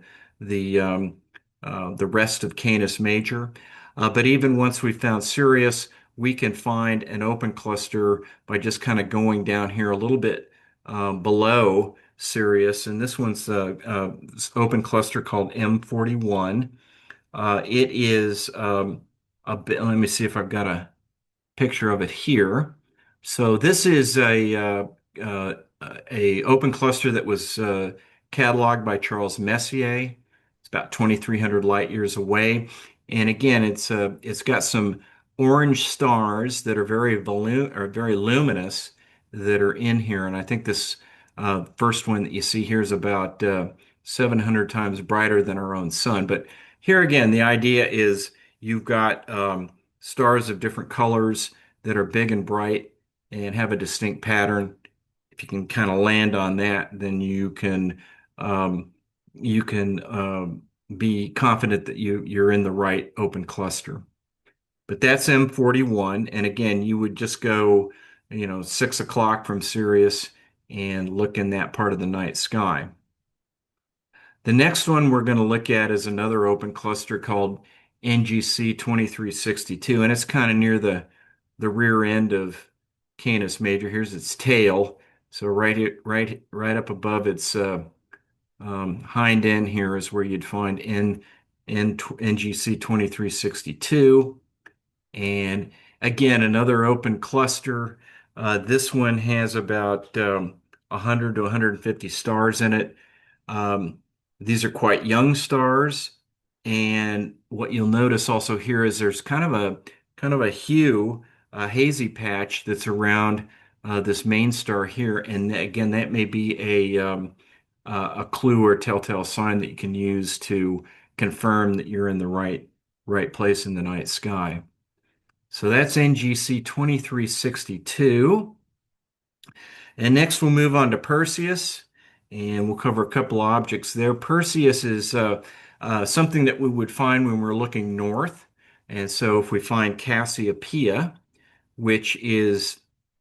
rest of Canis Major. But even once we found Sirius, we can find an open cluster by just kind of going down here a little bit below Sirius, and this one's this open cluster called M41. It is a bit. Let me see if I've got a picture of it here. So this is uh, a open cluster that was cataloged by Charles Messier. It's about 2,300 light years away, and again, it's got some orange stars that are very luminous that are in here. And I think this first one that you see here is about 700 times brighter than our own sun. But here again, the idea is you've got stars of different colors that are big and bright and have a distinct pattern. If you can kind of land on that, then um, you can be confident that you're in the right open cluster. But that's M41, and again, you would just go, 6 o'clock from Sirius and look in that part of the night sky. The next one we're going to look at is another open cluster called NGC 2362, and it's kind of near the rear end of Canis Major. Here's its tail. So right up above its hind end here is where you'd find NGC 2362. And again, another open cluster. This one has about 100 to 150 stars in it. Um, these are quite young stars, and what you'll notice also here is there's kind of a hue, a hazy patch that's around this main star here, and again, that may be a clue or telltale sign that you can use to confirm that you're in the right place in the night sky. So that's NGC 2362. And next we'll move on to Perseus, and we'll cover a couple objects there. Perseus is something that we would find when we're looking north. And so if we find Cassiopeia, which is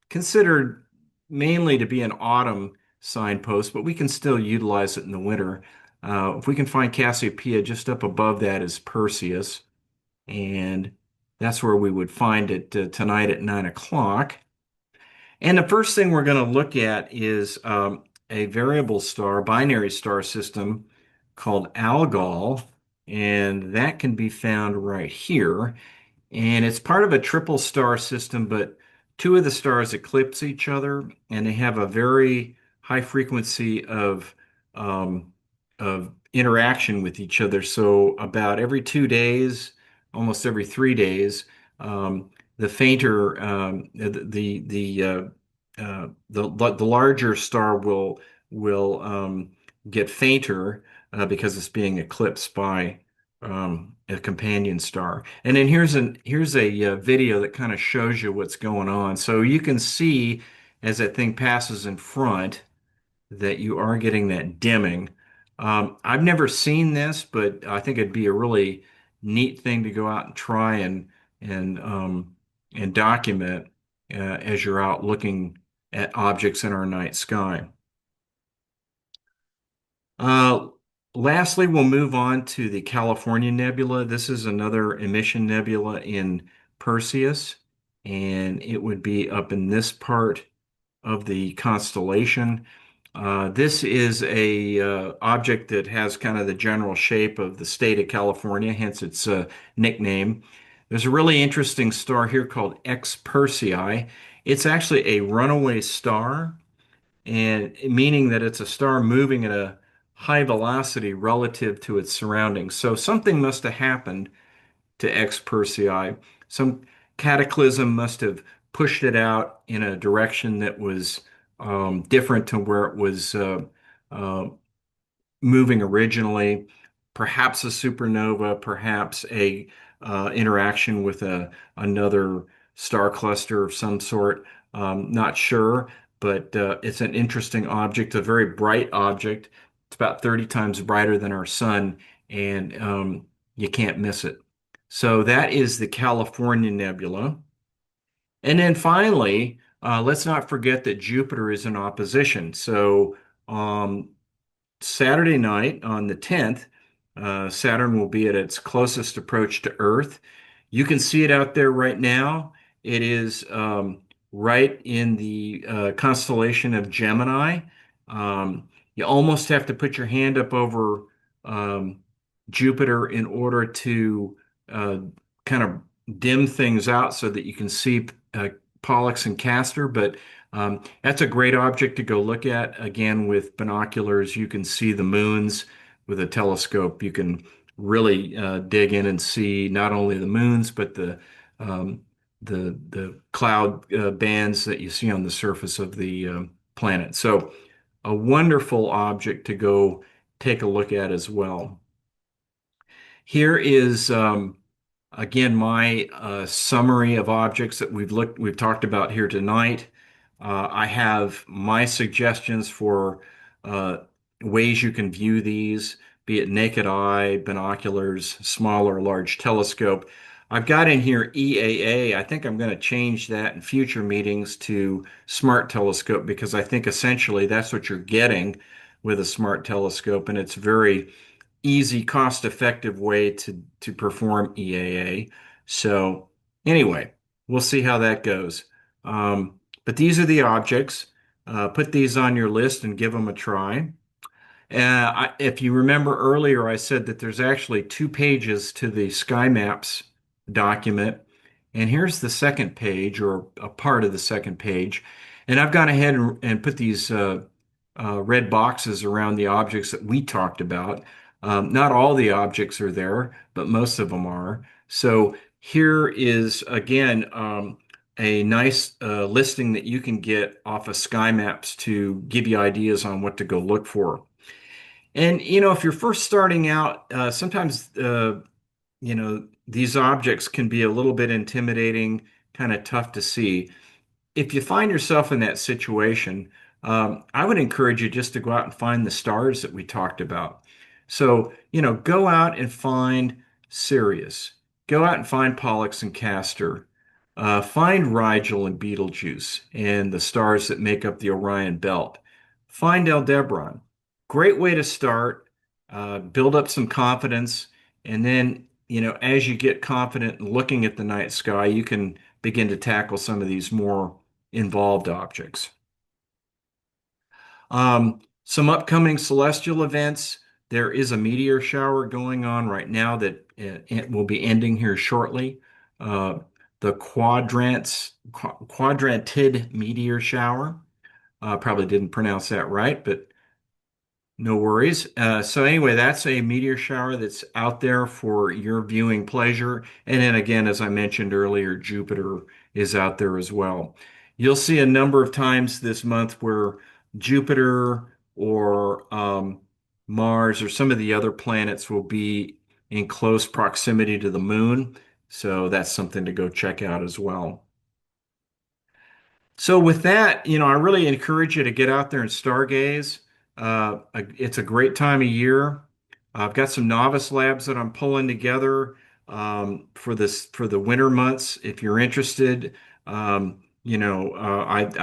considered mainly to be an autumn signpost, but we can still utilize it in the winter. If we can find Cassiopeia, just up above that is Perseus, and that's where we would find it tonight at 9 o'clock. And the first thing we're going to look at is a variable star, binary star system called Algol, and that can be found right here. And it's part of a triple star system, but two of the stars eclipse each other, and they have a very high frequency of interaction with each other. So about every 2 days, almost every 3 days, the fainter the larger star will get fainter because it's being eclipsed by a companion star. And then here's a video that kind of shows you what's going on. So you can see as that thing passes in front that you are getting that dimming. I've never seen this, but I think it'd be a really neat thing to go out and try and and document as you're out looking at objects in our night sky. Uh, Lastly, we'll move on to the California Nebula. This is another emission nebula in Perseus, and it would be up in this part of the constellation. This is a object that has kind of the general shape of the state of California, hence its nickname. There's a really interesting star here called X Persei. It's actually a runaway star, and meaning that it's a star moving at a high velocity relative to its surroundings. So something must have happened to X Persei. Some cataclysm must have pushed it out in a direction that was different to where it was uh, moving originally. Perhaps a supernova, perhaps a interaction with another star cluster of some sort. Not sure, but it's an interesting object, a very bright object. It's about 30 times brighter than our sun, and you can't miss it. So that is the California Nebula. And then finally, let's not forget that Jupiter is in opposition. So um, Saturday night on the 10th, Saturn will be at its closest approach to Earth. You can see it out there right now. It is right in the constellation of Gemini. You almost have to put your hand up over um, Jupiter in order to uh, kind of dim things out so that you can see Pollux and Castor. But that's a great object to go look at. Again, with binoculars, you can see the moons. With a telescope, you can really dig in and see not only the moons, but um, the cloud bands that you see on the surface of the planet. So, a wonderful object to go take a look at as well. Here is again, my summary of objects that we've talked about here tonight. I have my suggestions for uh, ways you can view these, be it naked eye, binoculars, small or large telescope. I've got in here EAA. I think I'm going to change that in future meetings to smart telescope because I think essentially that's what you're getting with a smart telescope, and it's very easy, cost-effective way to perform EAA. So anyway, we'll see how that goes. But these are the objects. Put these on your list and give them a try. If you remember earlier, I said that there's actually 2 pages to the Sky Maps document. And here's the second page, or a part of the second page. And I've gone ahead and put these red boxes around the objects that we talked about. Not all the objects are there, but most of them are. So here is, again, a nice listing that you can get off of Sky Maps to give you ideas on what to go look for. And if you're first starting out, sometimes these objects can be a little bit intimidating, kind of tough to see. If you find yourself in that situation, I would encourage you just to go out and find the stars that we talked about. So, go out and find Sirius. Go out and find Pollux and Castor. Find Rigel and Betelgeuse and the stars that make up the Orion Belt. Find Aldebaran. Great way to start. Build up some confidence. And then, as you get confident in looking at the night sky, you can begin to tackle some of these more involved objects. Some upcoming celestial events. There is a meteor shower going on right now that it will be ending here shortly. Uh, the quadrantid meteor shower. Probably didn't pronounce that right, but no worries. So anyway, that's a meteor shower that's out there for your viewing pleasure. And then again, as I mentioned earlier, Jupiter is out there as well. You'll see a number of times this month where Jupiter or Mars or some of the other planets will be in close proximity to the moon. So that's something to go check out as well. So with that, I really encourage you to get out there and stargaze. It's a great time of year. I've got some novice labs that I'm pulling together for the winter months. If you're interested, I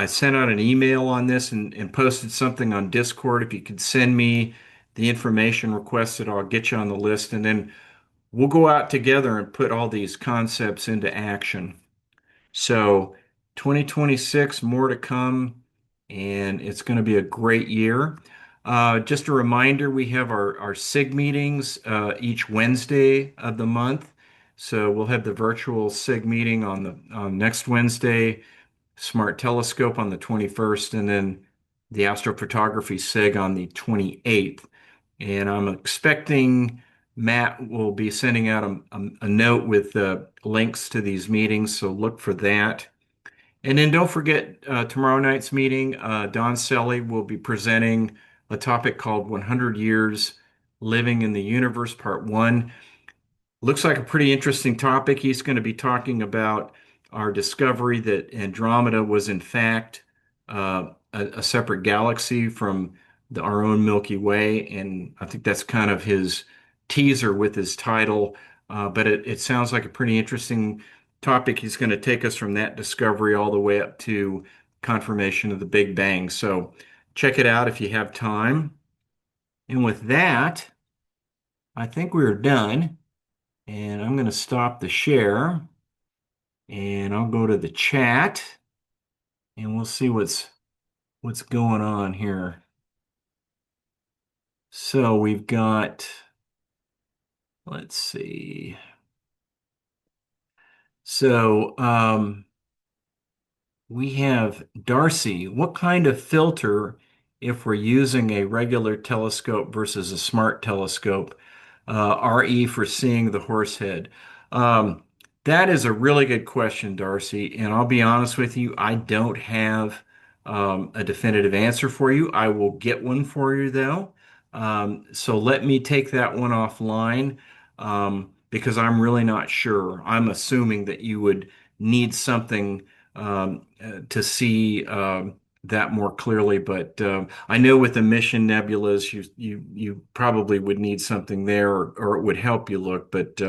sent out an email on this and posted something on Discord. If you could send me the information requested, I'll get you on the list, and then we'll go out together and put all these concepts into action. So 2026, more to come, and it's going to be a great year. Just a reminder, we have our SIG meetings each Wednesday of the month. So we'll have the virtual SIG meeting on next Wednesday, Smart Telescope on the 21st, and then the astrophotography SIG on the 28th. And I'm expecting Matt will be sending out a note with links to these meetings, so look for that. And then don't forget tomorrow night's meeting, Don Selly will be presenting a topic called 100 Years Living in the Universe, Part 1. Looks like a pretty interesting topic. He's going to be talking about our discovery that Andromeda was, in fact, a separate galaxy from our own Milky Way. And I think that's kind of his teaser with his title. But it sounds like a pretty interesting topic. He's going to take us from that discovery all the way up to confirmation of the Big Bang. So check it out if you have time. And with that, I think we're done. And I'm going to stop the share and I'll go to the chat and we'll see what's going on here. So we've got, let's see. So we have Darcy. What kind of filter, if we're using a regular telescope versus a smart telescope, RE for seeing the horse head? Um, that is a really good question, Darcy. And I'll be honest with you, I don't have a definitive answer for you. I will get one for you, though. So let me take that one offline because I'm really not sure. I'm assuming that you would need something to see that more clearly. But I know with emission nebulas, you probably would need something there, or it would help you look. But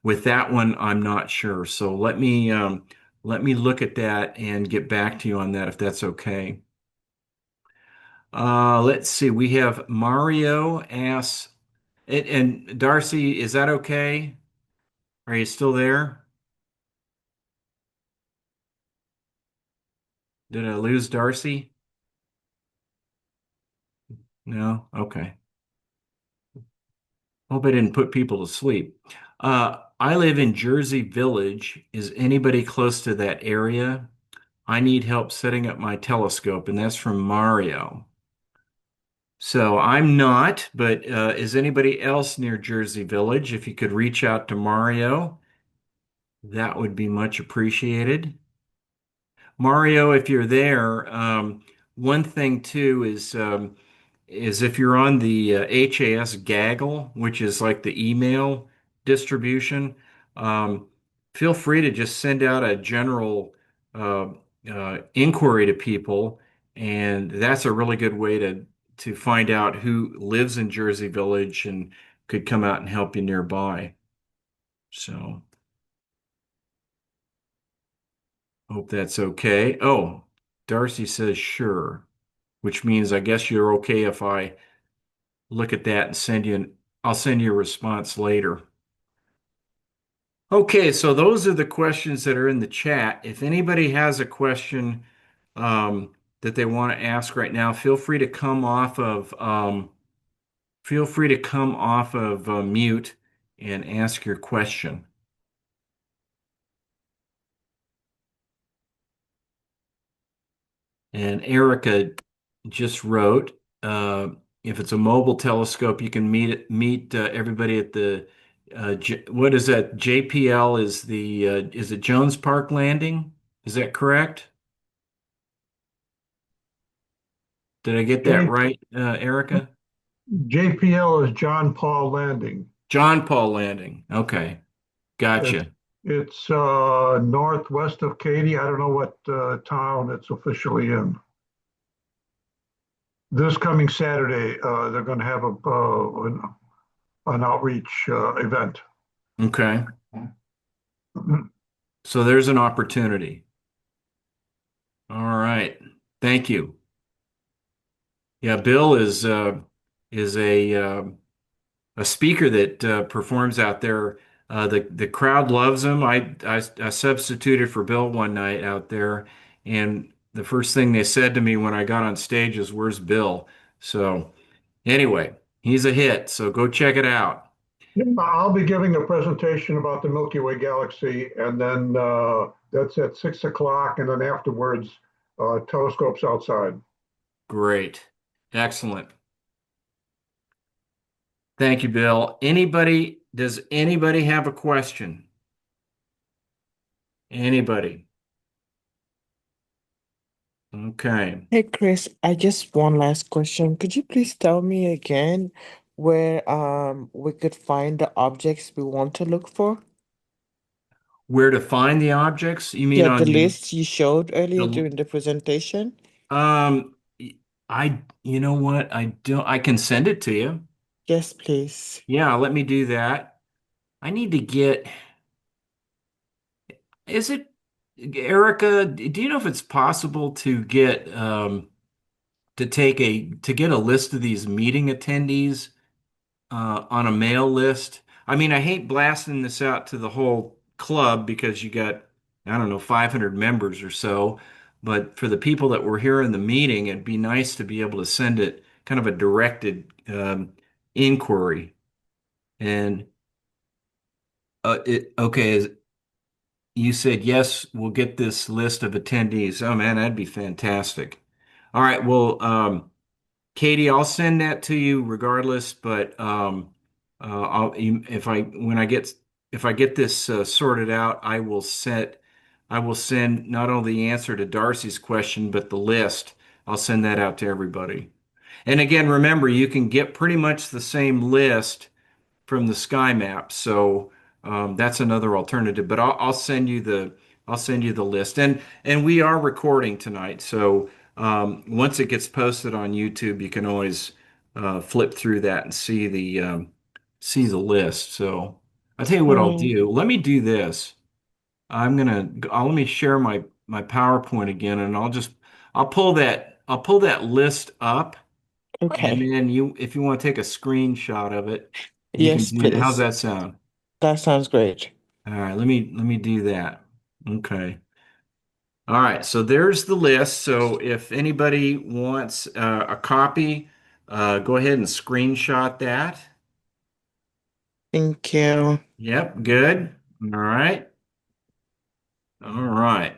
with that one, I'm not sure. So let me look at that and get back to you on that if that's okay. Let's see. We have Mario asks, and Darcy, is that okay? Are you still there? Did I lose Darcy? No? Okay. Hope I didn't put people to sleep. I live in Jersey Village. Is anybody close to that area? I need help setting up my telescope, and that's from Mario. So I'm not, but is anybody else near Jersey Village? If you could reach out to Mario, that would be much appreciated. Mario, if you're there, one thing too is if you're on the HAS Gaggle, which is like the email distribution, um, feel free to just send out a general uh, inquiry to people, and that's a really good way to find out who lives in Jersey Village and could come out and help you nearby. So hope that's okay. Oh, Darcy says sure, which means I guess you're okay if I look at that and I'll send you a response later. Okay, so those are the questions that are in the chat. If anybody has a question that they want to ask right now, feel free to come off of mute and ask your question. And Erica just wrote, if it's a mobile telescope, you can meet everybody at the what is that? JPL is it Jones Park Landing? Is that correct? Did I get that J, right, Erica? JPL is John Paul Landing. John Paul Landing. Okay, It's gotcha. it's northwest of Katy. I don't know what town it's officially in. This coming Saturday, they're going to have an outreach event. Okay, so there's an opportunity. All right, thank you. Yeah, Bill is a speaker that performs out there. The crowd loves him. I substituted for Bill one night out there, and the first thing they said to me when I got on stage is, "Where's Bill?" So anyway, he's a hit. So go check it out. I'll be giving a presentation about the Milky Way galaxy, and then that's at 6 o'clock, and then afterwards, telescopes outside. Great, excellent. Thank you, Bill. Does anybody have a question? Anybody? Okay. Hey Chris, I just one last question. Could you please tell me again where we could find the objects we want to look for? Where to find the objects? You mean Yeah, the on list you showed earlier the during the presentation. Um, you know what? I can send it to you. Yes, please. Yeah, let me do that. I need to get, is it? Erica, do you know if it's possible to get to get a list of these meeting attendees on a mail list? I mean, I hate blasting this out to the whole club because you got, I don't know, 500 members or so. But for the people that were here in the meeting, it'd be nice to be able to send it kind of a directed inquiry. And okay, you said yes, we'll get this list of attendees. Oh man, that'd be fantastic. All right, well, Katie, I'll send that to you regardless, but if I when I get if I get this sorted out, I will send not only the answer to Darcy's question, but the list. I'll send that out to everybody. And again, remember, you can get pretty much the same list from the sky map. So that's another alternative. But I'll send you the list. And we are recording tonight. So once it gets posted on YouTube, you can always flip through that and see the list. So I'll tell you what I'll Mm, do. Let me do this. Let me share my PowerPoint again, and I'll pull that list up, and okay. then if you want to take a screenshot of it, you can Yes, do. How's please. that sound? That sounds great. All right, let me do that. Okay. All right, so there's the list. So if anybody wants a copy, go ahead and screenshot that. Thank you. Yep, good. All right. All right.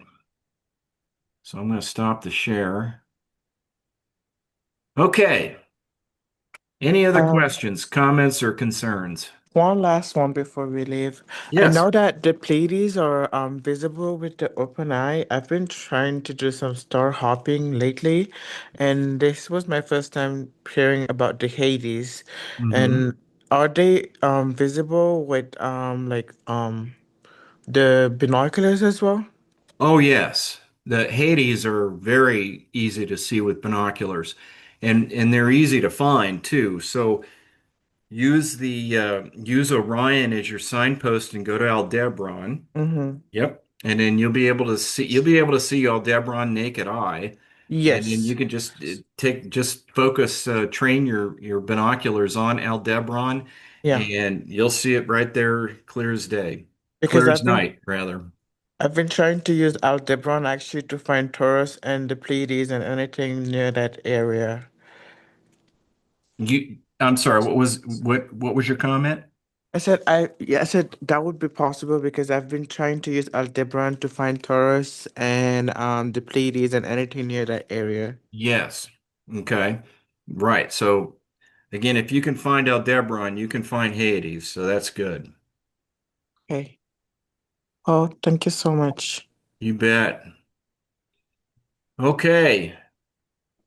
So I'm going to stop the share. Okay. Any other Um, questions, comments, or concerns? One last one before we leave. I Yes. know that the Pleiades are visible with the open eye. I've been trying to do some star hopping lately, and this was my first time hearing about the Hades. Hmm. And are they visible with the binoculars as well? Oh, yes. The Hades are very easy to see with binoculars, and they're easy to find too. So use Orion as your signpost and go to Aldebaran. Mm-hmm. Yep. And then you'll be able to see Aldebaran naked eye. And then you Yes. can just focus train your binoculars on Aldebaran Yeah. and you'll see it right there clear as day. Because Clear as night, rather. I've been trying to use Aldebaran actually to find Taurus and the Pleiades and anything near that area. I'm sorry, what was your comment? I said that would be possible because I've been trying to use Aldebaran to find Taurus and the Pleiades and anything near that area. Yes. Okay. Right. So again, if you can find Aldebaran, you can find Hades, so that's good. Okay. Oh, thank you so much. You bet. Okay.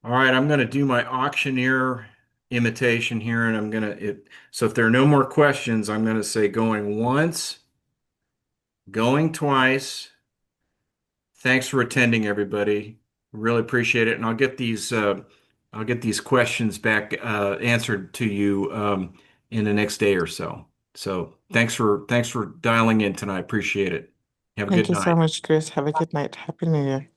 All right, I'm going to do my auctioneer imitation here, and so if there are no more questions, I'm going to say going once, going twice. Thanks for attending, everybody. Really appreciate it, and I'll get these questions back answered to you in the next day or so. So thanks for dialing in tonight. Appreciate it. Have a Thank good you so night. much, Chris. Have a good night. Happy New Year.